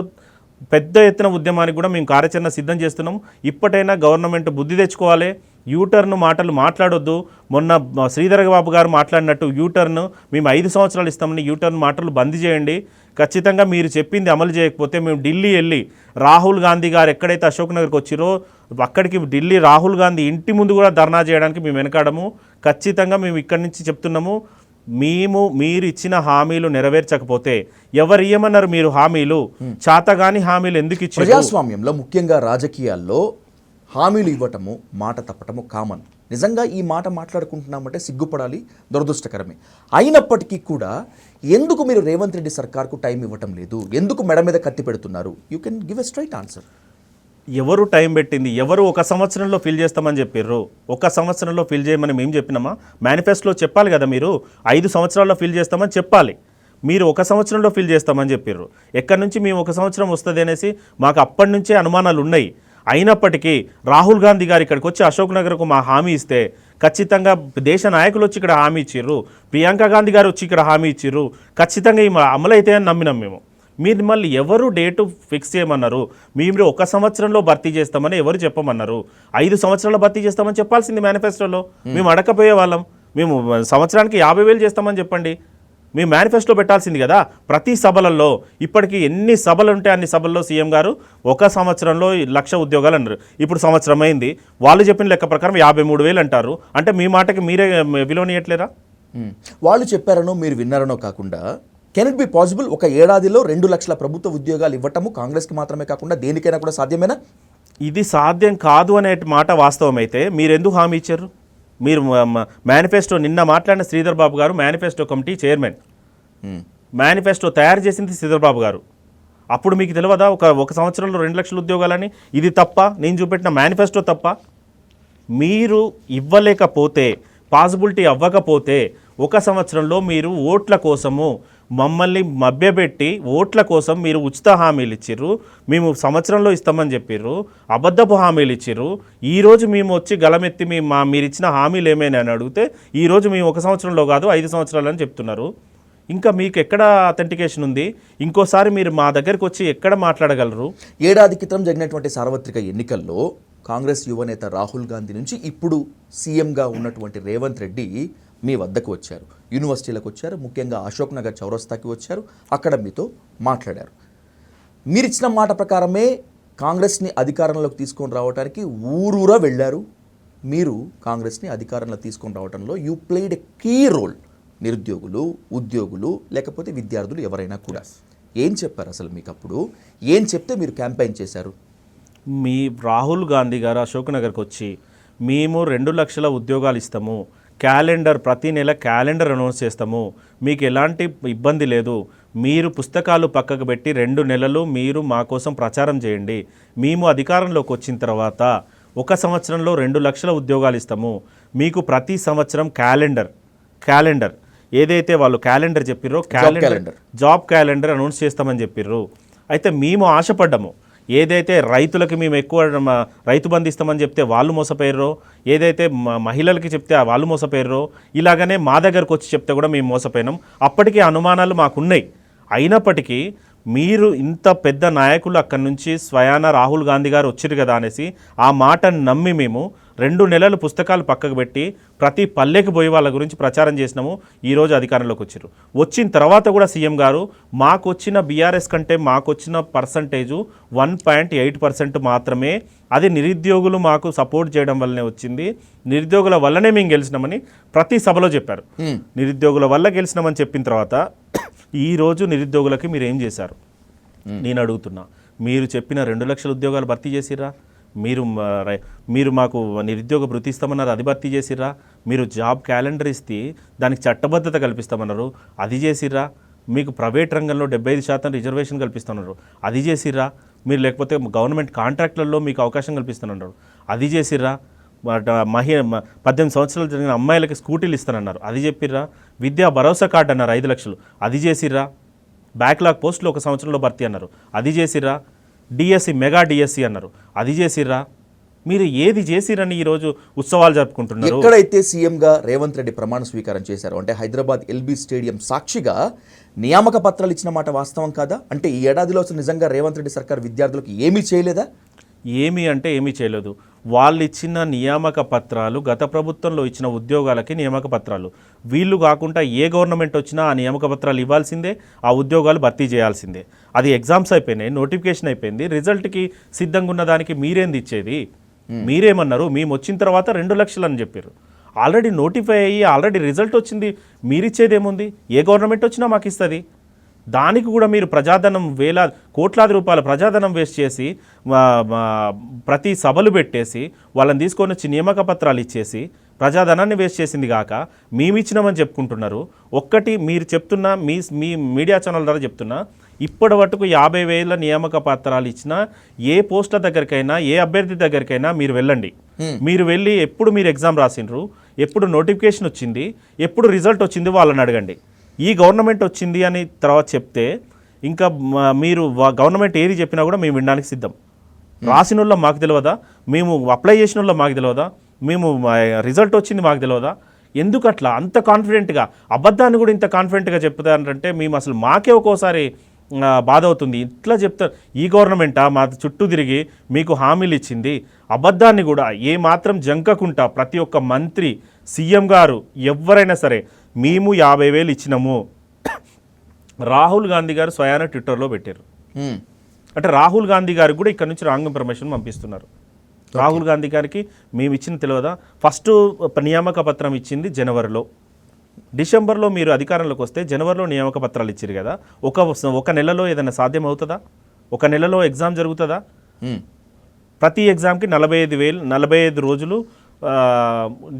B: పెద్ద ఎత్తున ఉద్యమానికి కూడా మేము కార్యాచరణ సిద్ధం చేస్తున్నాం. ఇప్పటైనా గవర్నమెంట్ బుద్ధి తెచ్చుకోవాలి. యూటర్న్ మాటలు మాట్లాడొద్దు. మొన్న శ్రీధర్ బాబు గారు మాట్లాడినట్టు యూటర్న్ మేము 5 సంవత్సరాలు ఇస్తామని యూటర్న్ మాటలు బంద్ చేయండి. ఖచ్చితంగా మీరు చెప్పింది అమలు చేయకపోతే మేము ఢిల్లీ వెళ్ళి రాహుల్ గాంధీ గారు ఎక్కడైతే అశోక్ నగర్కి వచ్చిరో అక్కడికి ఢిల్లీ రాహుల్ గాంధీ ఇంటి ముందు కూడా ధర్నా చేయడానికి మేము వెనకాడము. ఖచ్చితంగా మేము ఇక్కడి నుంచి చెప్తున్నాము, మీరు ఇచ్చిన హామీలు నెరవేర్చకపోతే ఎవరు ఇయ్యమన్నారు మీరు హామీలు? చాతగాని హామీలు ఎందుకు ఇచ్చారు?
A: ప్రజాస్వామ్యంలో ముఖ్యంగా రాజకీయాల్లో హామీలు ఇవ్వటము మాట తప్పటము కామన్. నిజంగా ఈ మాట మాట్లాడుకుంటున్నామంటే సిగ్గుపడాలి, దురదృష్టకరమే. అయినప్పటికీ కూడా ఎందుకు మీరు రేవంత్ రెడ్డి సర్కార్కు టైం ఇవ్వటం లేదు? ఎందుకు మెడ మీద కత్తి పెడుతున్నారు? You can give a straight answer.
B: ఎవరు టైం పెట్టింది? ఎవరు 1 సంవత్సరంలో ఫిల్ చేస్తామని చెప్పారు? 1 సంవత్సరంలో ఫిల్ చేయమని మేము చెప్పినామా? మేనిఫెస్టోలో చెప్పాలి కదా, మీరు 5 సంవత్సరాల్లో ఫిల్ చేస్తామని చెప్పాలి. మీరు 1 సంవత్సరంలో ఫిల్ చేస్తామని చెప్పారు. ఎక్కడి నుంచి మేము 1 సంవత్సరం వస్తుంది అనేసి మాకు అప్పటి నుంచే అనుమానాలు ఉన్నాయి. అయినప్పటికీ రాహుల్ గాంధీ గారు ఇక్కడికి వచ్చి అశోక్ నగర్కు మా హామీ ఇస్తే ఖచ్చితంగా దేశ నాయకులు వచ్చి ఇక్కడ హామీ ఇచ్చిర్రు, ప్రియాంక గాంధీ గారు వచ్చి ఇక్కడ హామీ ఇచ్చిర్రు, ఖచ్చితంగా ఈ అమలైతే అని నమ్మినాం మేము. మీరు మళ్ళీ ఎవరు డేటు ఫిక్స్ చేయమన్నారు? మీరు 1 సంవత్సరంలో భర్తీ చేస్తామని ఎవరు చెప్పమన్నారు? 5 సంవత్సరాల్లో భర్తీ చేస్తామని చెప్పాల్సింది మేనిఫెస్టోలో. మేము అడగపోయే వాళ్ళం. మేము సంవత్సరానికి 50,000 చేస్తామని చెప్పండి. మీ మేనిఫెస్టో పెట్టాల్సింది కదా. ప్రతి సభలలో ఇప్పటికీ ఎన్ని సభలు ఉంటే అన్ని సభల్లో సీఎం గారు 1 సంవత్సరంలో 1,00,000 ఉద్యోగాలు అన్నారు. ఇప్పుడు సంవత్సరం అయింది, వాళ్ళు చెప్పిన లెక్క ప్రకారం 53,000 అంటారు. అంటే మీ మాటకి మీరే విలువనియట్లేరా?
A: వాళ్ళు చెప్పారనో మీరు విన్నారనో కాకుండా కెన్ ఇట్ బి పాసిబుల్ 1 ఏడాదిలో 2 లక్షల ప్రభుత్వ ఉద్యోగాలు ఇవ్వటము కాంగ్రెస్కి మాత్రమే కాకుండా దేనికైనా కూడా సాధ్యమేనా?
B: ఇది సాధ్యం కాదు అనే మాట వాస్తవం అయితే మీరు ఎందుకు హామీ ఇచ్చారు? మీరు మేనిఫెస్టో నిన్న మాట్లాడిన శ్రీధర్ బాబు గారు మేనిఫెస్టో కమిటీ చైర్మన్, మేనిఫెస్టో తయారు చేసింది శ్రీధర్ బాబు గారు. అప్పుడు మీకు తెలియదా 1 సంవత్సరంలో 2 లక్షల ఉద్యోగాలని? ఇది తప్ప? నేను చూపెట్టిన మేనిఫెస్టో తప్ప? మీరు ఇవ్వలేకపోతే, పాసిబిలిటీ అవ్వకపోతే 1 సంవత్సరంలో మీరు ఓట్ల కోసము మమ్మల్ని మభ్యపెట్టి ఓట్ల కోసం మీరు ఉచిత హామీలు ఇచ్చిర్రు, మేము సంవత్సరంలో ఇస్తామని చెప్పిర్రు, అబద్ధపు హామీలు ఇచ్చిర్రు. ఈరోజు మేము వచ్చి గలమెత్తి మీరు ఇచ్చిన హామీలు ఏమైనా అని అడిగితే ఈరోజు మేము 1 సంవత్సరంలో కాదు 5 సంవత్సరాలు అని చెప్తున్నారు. ఇంకా మీకు ఎక్కడ అథెంటికేషన్ ఉంది? ఇంకోసారి మీరు మా దగ్గరికి వచ్చి ఎక్కడ మాట్లాడగలరు?
A: ఏడాది క్రితం జరిగినటువంటి సార్వత్రిక ఎన్నికల్లో కాంగ్రెస్ యువనేత రాహుల్ గాంధీ నుంచి ఇప్పుడు సీఎంగా ఉన్నటువంటి రేవంత్ రెడ్డి మీ వద్దకు వచ్చారు, యూనివర్సిటీలకు వచ్చారు, ముఖ్యంగా అశోక్ నగర్ చౌరస్తాకి వచ్చారు, అక్కడ మీతో మాట్లాడారు. మీరు ఇచ్చిన మాట ప్రకారమే కాంగ్రెస్ని అధికారంలోకి తీసుకొని రావడానికి ఊరూరా వెళ్ళారు. మీరు కాంగ్రెస్ని అధికారంలోకి తీసుకొని రావడంలో you played a key role. నిరుద్యోగులు, ఉద్యోగులు, లేకపోతే విద్యార్థులు ఎవరైనా కూడా ఏం చెప్పారు అసలు మీకు? అప్పుడు ఏం చెప్తే మీరు క్యాంపెయిన్ చేశారు?
B: మీ రాహుల్ గాంధీ గారు అశోక్ నగర్కి వచ్చి మేము 2 లక్షల ఉద్యోగాలు ఇస్తాము, క్యాలెండర్ ప్రతి నెల క్యాలెండర్ అనౌన్స్ చేస్తాము, మీకు ఎలాంటి ఇబ్బంది లేదు, మీరు పుస్తకాలు పక్కకు పెట్టి 2 నెలలు మీరు మా కోసం ప్రచారం చేయండి, మేము అధికారంలోకి వచ్చిన తర్వాత 1 సంవత్సరంలో 2 లక్షల ఉద్యోగాలు ఇస్తాము, మీకు ప్రతి సంవత్సరం క్యాలెండర్ ఏదైతే వాళ్ళు క్యాలెండర్ చెప్పిర్రో జాబ్ క్యాలెండర్ అనౌన్స్ చేస్తామని చెప్పిర్రు. అయితే మేము ఆశపడ్డాము, ఏదైతే రైతులకి మేము ఎక్కువ రైతు బంధు ఇస్తామని చెప్తే వాళ్ళు మోసపోయారో, ఏదైతే మహిళలకి చెప్తే వాళ్ళు మోసపోయారో, ఇలాగనే మా దగ్గరకు వచ్చి చెప్తే కూడా మేము మోసపోయినాం. అప్పటికీ అనుమానాలు మాకున్నాయి. అయినప్పటికీ మీరు ఇంత పెద్ద నాయకులు అక్కడి నుంచి స్వయాన రాహుల్ గాంధీ గారు వచ్చారు కదా అనేసి ఆ మాటను నమ్మి మేము 2 నెలలు పుస్తకాలు పక్కకు పెట్టి ప్రతి పల్లెకి పోయి వాళ్ళ గురించి ప్రచారం చేసినాము. ఈరోజు అధికారంలోకి వచ్చారు. వచ్చిన తర్వాత కూడా సీఎం గారు మాకు వచ్చిన బీఆర్ఎస్ కంటే మాకు వచ్చిన పర్సంటేజు 1.8% మాత్రమే, అది నిరుద్యోగులు మాకు సపోర్ట్ చేయడం వల్లనే వచ్చింది, నిరుద్యోగుల వల్లనే మేము గెలిచినామని ప్రతి సభలో చెప్పారు. నిరుద్యోగుల వల్ల గెలిచినామని చెప్పిన తర్వాత ఈరోజు నిరుద్యోగులకి మీరు ఏం చేశారు? నేను అడుగుతున్నా, మీరు చెప్పిన 2 లక్షల ఉద్యోగాలు భర్తీ చేసిర్రా? మీరు మాకు నిరుద్యోగ భృతి ఇస్తామన్నారు, అది భర్తీ చేసిర్రా? మీరు జాబ్ క్యాలెండర్ ఇస్తే దానికి చట్టబద్ధత కల్పిస్తామన్నారు, అది చేసిర్రా? మీకు ప్రైవేట్ రంగంలో 75% రిజర్వేషన్ కల్పిస్తున్నారు, అది చేసిర్రా? మీరు లేకపోతే గవర్నమెంట్ కాంట్రాక్ట్లలో మీకు అవకాశం కల్పిస్తున్నారు, అది చేసిర్రా? 18 సంవత్సరాలు జరిగిన అమ్మాయిలకి స్కూటీలు ఇస్తానన్నారు, అది చెప్పిర్రా? విద్యా భరోసా కార్డు అన్నారు 5 లక్షలు, అది చేసిర్రా? బ్యాక్లాగ్ పోస్టులు 1 సంవత్సరంలో భర్తీ అన్నారు, అది చేసిర్రా? డిఎస్సి మెగా డిఎస్సి అన్నారు, అది చేసిర్రా? మీరు ఏది చేసిరని ఈరోజు ఉత్సవాలు జరుపుకుంటున్నారు?
A: ఎక్కడైతే సీఎంగా రేవంత్ రెడ్డి ప్రమాణ స్వీకారం చేశారు అంటే హైదరాబాద్ ఎల్బీ స్టేడియం సాక్షిగా నియామక పత్రాలు ఇచ్చిన మాట వాస్తవం కాదా? అంటే ఈ ఏడాదిలో అసలు నిజంగా రేవంత్ రెడ్డి సర్కార్ విద్యార్థులకు ఏమీ చేయలేదా?
B: ఏమి అంటే ఏమీ చేయలేదు. వాళ్ళు ఇచ్చిన నియామక పత్రాలు గత ప్రభుత్వంలో ఇచ్చిన ఉద్యోగాలకి నియామక పత్రాలు. వీళ్ళు కాకుండా ఏ గవర్నమెంట్ వచ్చినా ఆ నియామక పత్రాలు ఇవ్వాల్సిందే, ఆ ఉద్యోగాలు భర్తీ చేయాల్సిందే. అది ఎగ్జామ్స్ అయిపోయినాయి, నోటిఫికేషన్ అయిపోయింది, రిజల్ట్కి సిద్ధంగా ఉన్న దానికి మీరేంది ఇచ్చేది? మీరేమన్నారు? మేము వచ్చిన తర్వాత 2 లక్షలు అని చెప్పారు. ఆల్రెడీ నోటిఫై అయ్యి ఆల్రెడీ రిజల్ట్ వచ్చింది, మీరిచ్చేది ఏముంది? ఏ గవర్నమెంట్ వచ్చినా మాకు ఇస్తుంది. దానికి కూడా మీరు ప్రజాధనం కోట్లాది రూపాయల ప్రజాధనం వేస్ట్ చేసి ప్రతి సభలు పెట్టేసి వాళ్ళని తీసుకొని వచ్చి నియామక పత్రాలు ఇచ్చేసి ప్రజాధనాన్ని వేస్ట్ చేసింది కాక మేము ఇచ్చినామని చెప్పుకుంటున్నారు. ఒక్కటి మీరు చెప్తున్నా, మీ మీడియా ఛానల్ ద్వారా చెప్తున్నా, ఇప్పటి వరకు 50,000 నియామక పత్రాలు ఇచ్చినా ఏ పోస్టుల దగ్గరికైనా ఏ అభ్యర్థి దగ్గరికైనా మీరు వెళ్ళండి. మీరు వెళ్ళి ఎప్పుడు మీరు ఎగ్జామ్ రాసిండ్రు, ఎప్పుడు నోటిఫికేషన్ వచ్చింది, ఎప్పుడు రిజల్ట్ వచ్చింది వాళ్ళని అడగండి. ఈ గవర్నమెంట్ వచ్చింది అని తర్వాత చెప్తే ఇంకా మీరు గవర్నమెంట్ ఏది చెప్పినా కూడా మేము వినడానికి సిద్ధం. రాసిన వాళ్ళం మాకు తెలియదా? మేము అప్లై చేసిన వాళ్ళం మాకు తెలియదా? మేము రిజల్ట్ వచ్చింది మాకు తెలియదా? ఎందుకు అట్లా అంత కాన్ఫిడెంట్గా అబద్ధాన్ని కూడా ఇంత కాన్ఫిడెంట్గా చెప్తారంటే మేము అసలు మాకే ఒక్కోసారి బాధ అవుతుంది. ఇట్లా చెప్తారు, ఈ గవర్నమెంటా మా చుట్టూ తిరిగి మీకు హామీలు ఇచ్చింది, అబద్ధాన్ని కూడా ఏ మాత్రం జంకకుండా ప్రతి ఒక్క మంత్రి, సీఎం గారు ఎవరైనా సరే మేము 50,000 ఇచ్చినాము. రాహుల్ గాంధీ గారు స్వయాన ట్విట్టర్లో పెట్టారు. అంటే రాహుల్ గాంధీ గారికి కూడా ఇక్కడ నుంచి రాంగ్ ఇన్ఫర్మేషన్ పంపిస్తున్నారు. రాహుల్ గాంధీ గారికి మేము ఇచ్చిన తెలియదా? ఫస్ట్ నియామక పత్రం ఇచ్చింది జనవరిలో, డిసెంబర్లో మీరు అధికారంలోకి వస్తే జనవరిలో నియామక పత్రాలు ఇచ్చారు కదా. ఒక నెలలో ఏదైనా సాధ్యం అవుతుందా? ఒక నెలలో ఎగ్జామ్ జరుగుతుందా? ప్రతి ఎగ్జామ్కి 45 రోజులు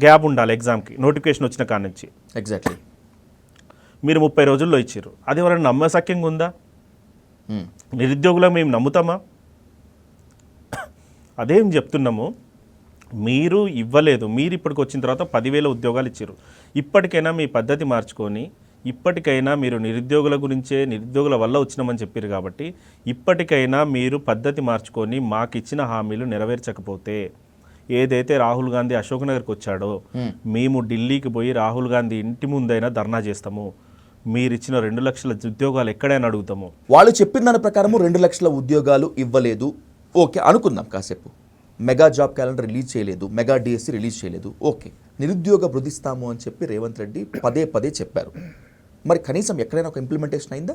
B: గ్యాప్ ఉండాలి ఎగ్జామ్కి, నోటిఫికేషన్ వచ్చిన కాడ నుంచి.
A: ఎగ్జాక్ట్లీ.
B: మీరు 30 రోజుల్లో ఇచ్చారు. అది ఎవరైనా నమ్మశక్యంగా ఉందా? నిరుద్యోగులకు మేము నమ్ముతామా? అదేం చెప్తున్నాము, మీరు ఇవ్వలేదు. మీరు ఇప్పటికి వచ్చిన తర్వాత 10,000 ఉద్యోగాలు ఇచ్చారు. ఇప్పటికైనా మీ పద్ధతి మార్చుకొని, ఇప్పటికైనా మీరు నిరుద్యోగుల గురించే, నిరుద్యోగుల వల్ల వచ్చినామని చెప్పారు కాబట్టి ఇప్పటికైనా మీరు పద్ధతి మార్చుకొని మాకు ఇచ్చిన హామీలు నెరవేర్చకపోతే, ఏదైతే రాహుల్ గాంధీ అశోక్ నగర్కి వచ్చాడో మేము ఢిల్లీకి పోయి రాహుల్ గాంధీ ఇంటి ముందైనా ధర్నా చేస్తాము. మీరు ఇచ్చిన 2 లక్షల ఉద్యోగాలు ఎక్కడైనా అడుగుతాము.
A: వాళ్ళు చెప్పిన దాని ప్రకారము 2 లక్షల ఉద్యోగాలు ఇవ్వలేదు, ఓకే అనుకుందాం కాసేపు. మెగా జాబ్ క్యాలెండర్ రిలీజ్ చేయలేదు, మెగా డిఎస్సి రిలీజ్ చేయలేదు, ఓకే. నిరుద్యోగ వృద్ధిస్తాము అని చెప్పి రేవంత్ రెడ్డి పదే చెప్పారు. మరి కనీసం ఎక్కడైనా ఒక ఇంప్లిమెంటేషన్ అయిందా?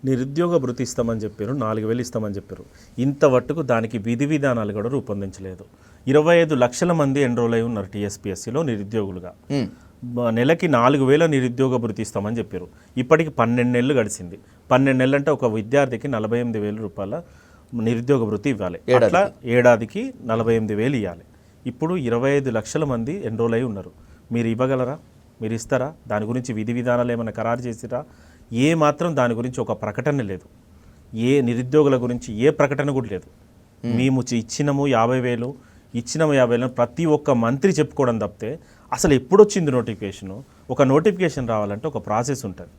B: నిరుద్యోగ భృతి ఇస్తామని చెప్పారు, 4,000 ఇస్తామని చెప్పారు. ఇంతవరకు దానికి విధి విధానాలు కూడా రూపొందించలేదు. 25 లక్షల మంది ఎన్రోల్ అయి ఉన్నారు టీఎస్పీఎస్సీలో నిరుద్యోగులుగా. నెలకి 4,000 నిరుద్యోగ భృతి ఇస్తామని చెప్పారు. ఇప్పటికి 12 నెలలు గడిచింది. 12 నెలలు అంటే ఒక విద్యార్థికి 48,000 రూపాయల నిరుద్యోగ భృతి ఇవ్వాలి. అట్లా ఏడాదికి 48,000 ఇవ్వాలి. ఇప్పుడు 25 లక్షల మంది ఎన్రోల్ అయి ఉన్నారు. మీరు ఇవ్వగలరా? మీరు ఇస్తారా? దాని గురించి విధి విధానాలు ఏమైనా ఖరారు చేసిరా? ఏ మాత్రం దాని గురించి ఒక ప్రకటన లేదు. ఏ నిరుద్యోగుల గురించి ఏ ప్రకటన కూడా లేదు. మేము ఇచ్చినాము 50,000, ఇచ్చినాము 50,000 ప్రతి ఒక్క మంత్రి చెప్పుకోవడం తప్పితే అసలు ఎప్పుడు వచ్చింది నోటిఫికేషను? ఒక నోటిఫికేషన్ రావాలంటే ఒక ప్రాసెస్ ఉంటుంది.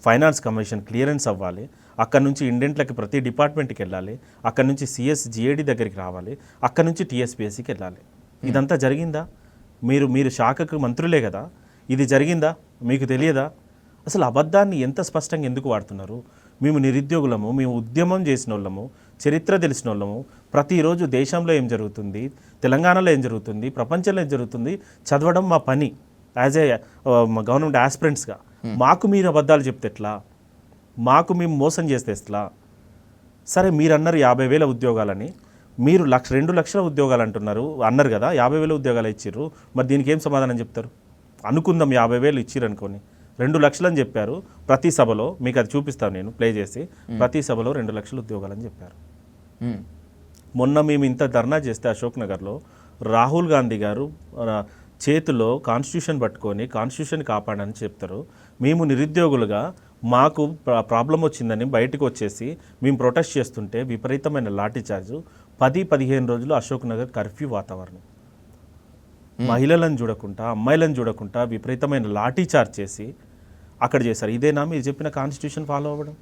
B: ఫైనాన్స్ కమిషన్ క్లియరెన్స్ అవ్వాలి, అక్కడ నుంచి ఇండెంట్లకి ప్రతి డిపార్ట్మెంట్కి వెళ్ళాలి, అక్కడ నుంచి జిఏడి దగ్గరికి రావాలి, అక్కడ నుంచి టీఎస్పీఎస్సీకి వెళ్ళాలి. ఇదంతా జరిగిందా? మీరు శాఖకు మంత్రులే కదా, ఇది జరిగిందా? మీకు తెలియదా? అసలు అబద్ధాన్ని ఎంత స్పష్టంగా ఎందుకు వాడుతున్నారు? మేము నిరుద్యోగులము, మేము ఉద్యమం చేసిన వాళ్ళము, చరిత్ర తెలిసిన వాళ్ళము, ప్రతిరోజు దేశంలో ఏం జరుగుతుంది, తెలంగాణలో ఏం జరుగుతుంది, ప్రపంచంలో ఏం జరుగుతుంది చదవడం మా పని యాజ్ ఏ గవర్నమెంట్ ఆస్పిరెంట్స్గా. మాకు మీరు అబద్ధాలు చెప్తే ఎట్లా? మాకు మేము మోసం చేస్తే ఎట్లా? సరే, మీరు అన్నారు 50,000 ఉద్యోగాలని, మీరు 2 లక్షల ఉద్యోగాలు అన్నారు కదా, 50,000 ఉద్యోగాలు ఇచ్చిర్రు. మరి దీనికి ఏం సమాధానం చెప్తారు? అనుకుందాం 50,000 ఇచ్చిర్రు అనుకోని, 2 లక్షలు అని చెప్పారు ప్రతి సభలో. మీకు అది చూపిస్తాను నేను ప్లే చేసి. ప్రతి సభలో 2 లక్షల ఉద్యోగాలని చెప్పారు. మొన్న మేము ఇంత ధర్నా చేస్తే అశోక్ నగర్లో రాహుల్ గాంధీ గారు చేతిలో కాన్స్టిట్యూషన్ పట్టుకొని కాన్స్టిట్యూషన్ కాపాడని చెప్తారు. మేము నిరుద్యోగులుగా మాకు ప్రాబ్లం వచ్చిందని బయటకు వచ్చేసి మేము ప్రొటెస్ట్ చేస్తుంటే విపరీతమైన లాఠీ చార్జు, 10-15 రోజులు అశోక్ నగర్ కర్ఫ్యూ వాతావరణం. మహిళలను చూడకుండా, అమ్మాయిలను చూడకుండా విపరీతమైన లాఠీ చార్జ్ చేసి అక్కడ చేశారు. ఇదేనా మీరు చెప్పిన కాన్స్టిట్యూషన్ ఫాలో అవ్వడం?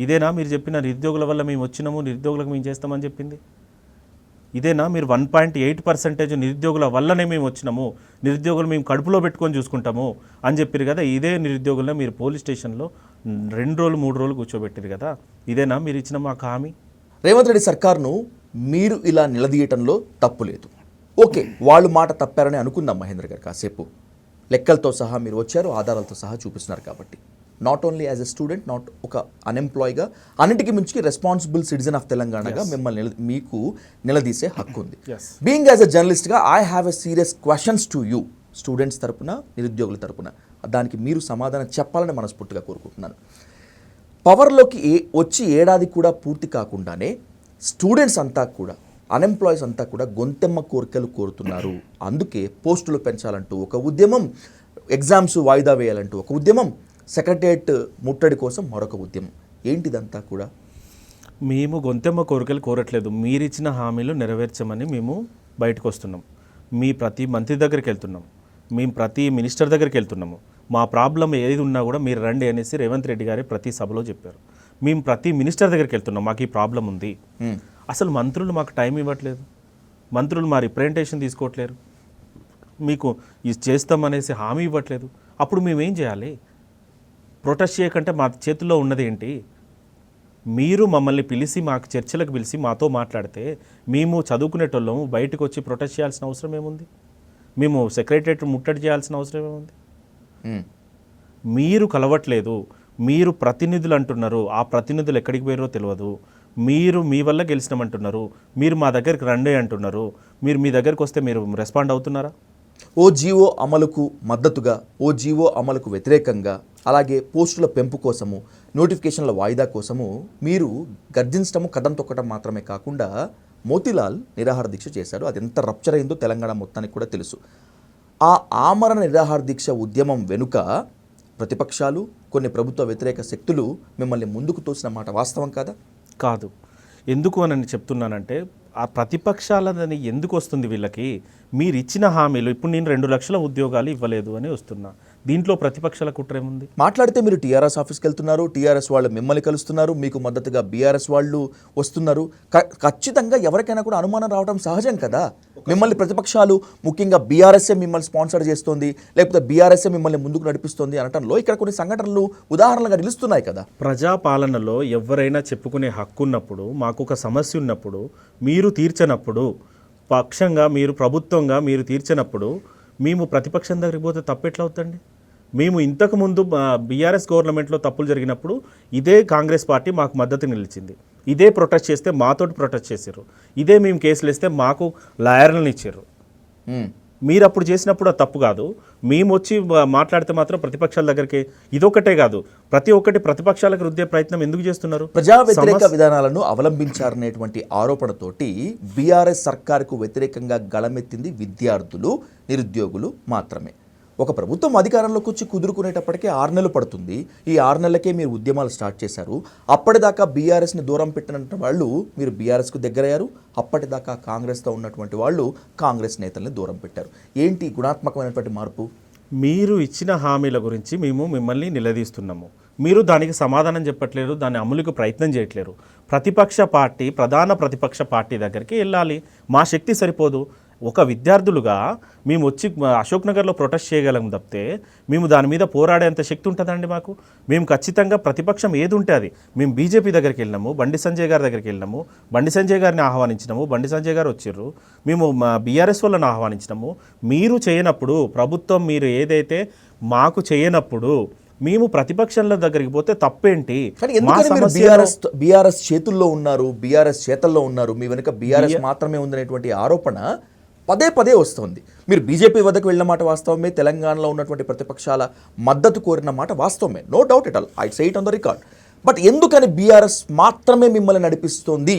B: ఇదేనా మీరు చెప్పిన నిరుద్యోగుల వల్ల మేము వచ్చినాము, నిరుద్యోగులకు మేము చేస్తామని చెప్పింది? ఇదేనా మీరు 1.8% నిరుద్యోగుల వల్లనే మేము వచ్చినాము, నిరుద్యోగులు మేము కడుపులో పెట్టుకొని చూసుకుంటాము అని చెప్పారు కదా? ఇదే నిరుద్యోగులను మీరు పోలీస్ స్టేషన్లో 2 రోజులు 3 రోజులు కూర్చోబెట్టారు కదా? ఇదేనా మీరు ఇచ్చిన మాకు హామీ?
A: రేవంత్ రెడ్డి సర్కార్ను మీరు ఇలా నిలదీయటంలో తప్పు లేదు. ఓకే, వాళ్ళు మాట తప్పారని అనుకుందాం మహేంద్ర గారు. కాసేపు లెక్కలతో సహా మీరు వచ్చారు, ఆధారాలతో సహా చూపిస్తున్నారు కాబట్టి not only as a student, not ఒక అన్ఎంప్లాయ్గా, అన్నిటికీ మించి రెస్పాన్సిబుల్ సిటిజన్ ఆఫ్ తెలంగాణగా మిమ్మల్ని మీకు నిలదీసే హక్కు ఉంది. బీయింగ్ యాజ్ ఎ జర్నలిస్ట్గా I have a serious questions to you, students తరపున, నిరుద్యోగుల తరపున. దానికి మీరు సమాధానం చెప్పాలని మనస్ఫూర్తిగా కోరుకుంటున్నాను. పవర్లోకి వచ్చి ఏడాది కూడా పూర్తి కాకుండానే స్టూడెంట్స్ అంతా కూడా, అన్ఎంప్లాయీస్ అంతా కూడా గొంతెమ్మ కోరికలు కోరుతున్నారు. అందుకే పోస్టులు పెంచాలంటూ ఒక ఉద్యమం, ఎగ్జామ్స్ వాయిదా వేయాలంటూ ఒక ఉద్యమం, సెక్రటరియట్ ముట్టడి కోసం మరొక ఉద్యమం. ఏంటిదంతా కూడా?
B: మేము గొంతెమ్మ కోరికలు కోరట్లేదు, మీరిచ్చిన హామీలు నెరవేర్చమని మేము బయటకు వస్తున్నాం. మీ ప్రతి మంత్రి దగ్గరికి వెళ్తున్నాం, మేము ప్రతి మినిస్టర్ దగ్గరికి వెళ్తున్నాము. మా ప్రాబ్లం ఏది ఉన్నా కూడా మీరు రండి అనేసి రేవంత్ రెడ్డి గారి ప్రతి సభలో చెప్పారు. మేము ప్రతి మినిస్టర్ దగ్గరికి వెళ్తున్నాం, మాకు ఈ ప్రాబ్లం ఉంది. అసలు మంత్రులు మాకు టైం ఇవ్వట్లేదు, మంత్రులు మా రిప్రజెంటేషన్ తీసుకోవట్లేరు, మీకు ఇది చేస్తామనేసి హామీ ఇవ్వట్లేదు. అప్పుడు మేమేం చేయాలి? ప్రొటెస్ట్ చేయకంటే మా చేతుల్లో ఉన్నది ఏంటి? మీరు మమ్మల్ని పిలిచి, మాకు చర్చలకు పిలిచి మాతో మాట్లాడితే మేము చదువుకునేటోళ్ళము బయటకు వచ్చి ప్రొటెస్ట్ చేయాల్సిన అవసరం ఏముంది? మేము సెక్రటరియట్ ముట్టడి చేయాల్సిన అవసరం ఏముంది? మీరు కలవట్లేదు, మీరు ప్రతినిధులు అంటున్నారు, ఆ ప్రతినిధులు ఎక్కడికి పోయారో తెలియదు. మీరు మీ వల్ల గెలిచినామంటున్నారు, మీరు మా దగ్గరికి రండి అంటున్నారు. మీరు మీ దగ్గరికి వస్తే మీరు రెస్పాండ్ అవుతున్నారా?
A: ఓ జీవో అమలుకు మద్దతుగా, ఓ జీవో అమలుకు వ్యతిరేకంగా, అలాగే పోస్టుల పెంపు కోసము, నోటిఫికేషన్ల వాయిదా కోసము మీరు గర్జించడము, కదం తొక్కడం మాత్రమే కాకుండా మోతీలాల్ నిరాహార దీక్ష చేశాడు. అది ఎంత రప్చర్ అయిందో తెలంగాణ మొత్తానికి కూడా తెలుసు. ఆ ఆమరణ నిరాహార దీక్ష ఉద్యమం వెనుక ప్రతిపక్షాలు, కొన్ని ప్రభుత్వ వ్యతిరేక శక్తులు మిమ్మల్ని ముందుకు తోసిన మాట వాస్తవం కాదా?
B: కాదు. ఎందుకు అని చెప్తున్నానంటే, ఆ ప్రతిపక్షాలని ఎందుకు వస్తుంది వీళ్ళకి? మీరు ఇచ్చిన హామీలు, ఇప్పుడు నేను 2 లక్షల ఉద్యోగాలు ఇవ్వలేదు అని వస్తున్నా, దీంట్లో ప్రతిపక్షాల కుట్ర ఏముంది? మాట్లాడితే
A: మీరు టీఆర్ఎస్ ఆఫీస్కి వెళ్తున్నారు, టీఆర్ఎస్ వాళ్ళు మిమ్మల్ని కలుస్తున్నారు, మీకు మద్దతుగా బీఆర్ఎస్ వాళ్ళు వస్తున్నారు. ఖచ్చితంగా ఎవరికైనా కూడా అనుమానం రావడం సహజం కదా. మిమ్మల్ని ప్రతిపక్షాలు, ముఖ్యంగా బీఆర్ఎస్ఏ మిమ్మల్ని స్పాన్సర్ చేస్తోంది, లేకపోతే బీఆర్ఎస్ఏ మిమ్మల్ని ముందుకు నడిపిస్తోంది అనటంలో ఇక్కడ కొన్ని సంఘటనలు ఉదాహరణలుగా నిలుస్తున్నాయి కదా.
B: ప్రజాపాలనలో ఎవరైనా చెప్పుకునే హక్కు ఉన్నప్పుడు, మాకు ఒక సమస్య ఉన్నప్పుడు, మీరు తీర్చనప్పుడు, పక్షంగా మీరు ప్రభుత్వంగా మీరు తీర్చినప్పుడు మేము ప్రతిపక్షం దగ్గరికి పోతే తప్పెట్లా అవుతండి? మేము ఇంతకుముందు బీఆర్ఎస్ గవర్నమెంట్లో తప్పులు జరిగినప్పుడు ఇదే కాంగ్రెస్ పార్టీ మాకు మద్దతు నిలిచింది, ఇదే ప్రొటెస్ట్ చేస్తే మాతోటి ప్రొటెస్ట్ చేశారు, ఇదే మేము కేసులు ఇస్తే మాకు లాయర్లను ఇచ్చారు. మీరు అప్పుడు చేసినప్పుడు అది తప్పు కాదు. మేము వచ్చి మాట్లాడితే మాత్రం ప్రతిపక్షాల దగ్గరికి, ఇదొకటే కాదు, ప్రతి ఒక్కటి ప్రతిపక్షాలకు రుద్దే ప్రయత్నం ఎందుకు చేస్తున్నారు?
A: ప్రజా వ్యతిరేక విధానాలను అవలంబించారనేటువంటి ఆరోపణతోటి బీఆర్ఎస్ సర్కారుకు వ్యతిరేకంగా గళమెత్తింది విద్యార్థులు, నిరుద్యోగులు మాత్రమే. ఒక ప్రభుత్వం అధికారంలోకి వచ్చి కుదురుకునేటప్పటికే 6 నెలలు పడుతుంది. ఈ 6 నెలలకే మీరు ఉద్యమాలు స్టార్ట్ చేశారు. అప్పటిదాకా బీఆర్ఎస్ని దూరం పెట్టిన వాళ్ళు మీరు బీఆర్ఎస్కు దగ్గరయ్యారు. అప్పటిదాకా కాంగ్రెస్తో ఉన్నటువంటి వాళ్ళు కాంగ్రెస్ నేతల్ని దూరం పెట్టారు. ఏంటి గుణాత్మకమైనటువంటి మార్పు?
B: మీరు ఇచ్చిన హామీల గురించి మేము మిమ్మల్ని నిలదీస్తున్నాము, మీరు దానికి సమాధానం చెప్పట్లేరు, దాన్ని అమలుకు ప్రయత్నం చేయట్లేరు. ప్రతిపక్ష పార్టీ, ప్రధాన ప్రతిపక్ష పార్టీ దగ్గరికి వెళ్ళాలి. మా శక్తి సరిపోదు. ఒక విద్యార్థులుగా మేము వచ్చి అశోక్ నగర్లో ప్రొటెస్ట్ చేయగలం తప్పితే మేము దాని మీద పోరాడేంత శక్తి ఉంటుందండి మాకు? మేము ఖచ్చితంగా ప్రతిపక్షం ఏది ఉంటే అది, మేము బీజేపీ దగ్గరికి వెళ్ళినాము, బండి సంజయ్ గారి దగ్గరికి వెళ్ళినాము, బండి సంజయ్ గారిని ఆహ్వానించినాము, బండి సంజయ్ గారు వచ్చిర్రు, మేము మా బీఆర్ఎస్ వాళ్ళని ఆహ్వానించినాము. మీరు చేయనప్పుడు, ప్రభుత్వం మీరు ఏదైతే మాకు చేయనప్పుడు మేము ప్రతిపక్షాల దగ్గరికి పోతే తప్పేంటి?
A: బీఆర్ఎస్ చేతుల్లో ఉన్నారు, బీఆర్ఎస్ చేతల్లో ఉన్నారు, మీ వెనుక బీఆర్ఎస్ మాత్రమే ఉందనేటువంటి ఆరోపణ పదే పదే వస్తుంది. మీరు బీజేపీ వద్దకు వెళ్ళిన మాట వాస్తవమే, తెలంగాణలో ఉన్నటువంటి ప్రతిపక్షాల మద్దతు కోరిన మాట వాస్తవమే, no doubt at all, I say it on the record. But ఎందుకని బీఆర్ఎస్ మాత్రమే మిమ్మల్ని నడిపిస్తోంది?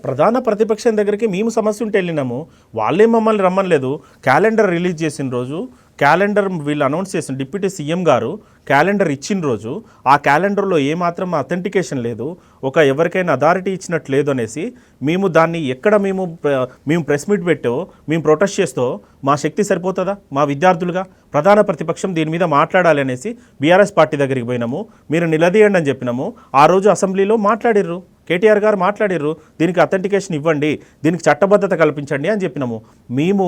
B: ప్రధాన ప్రతిపక్షం దగ్గరికి మేము సమస్య ఉంటే వెళ్ళినాము, వాళ్ళే మమ్మల్ని రమ్మనలేదు. క్యాలెండర్ రిలీజ్ చేసిన రోజు, క్యాలెండర్ వీళ్ళు అనౌన్స్ చేసిన డిప్యూటీ సీఎం గారు క్యాలెండర్ ఇచ్చిన రోజు, ఆ క్యాలెండర్లో ఏమాత్రం అథెంటికేషన్ లేదు, ఒక ఎవరికైనా అథారిటీ ఇచ్చినట్టు లేదు అనేసి మేము దాన్ని ఎక్కడ మేము ప్రెస్ మీట్ పెట్టో, మేము ప్రొటెస్ట్ చేస్తూ మా శక్తి సరిపోతుందా? మా విద్యార్థులుగా ప్రధాన ప్రతిపక్షం దీని మీద మాట్లాడాలి అనేసి బీఆర్ఎస్ పార్టీ దగ్గరికి పోయినాము, మీరు నిలదీయండి అని చెప్పినాము. ఆ రోజు అసెంబ్లీలో మాట్లాడిర్రు, కేటీఆర్ గారు మాట్లాడిర్రు, దీనికి అథెంటికేషన్ ఇవ్వండి, దీనికి చట్టబద్ధత కల్పించండి అని చెప్పినాము. మేము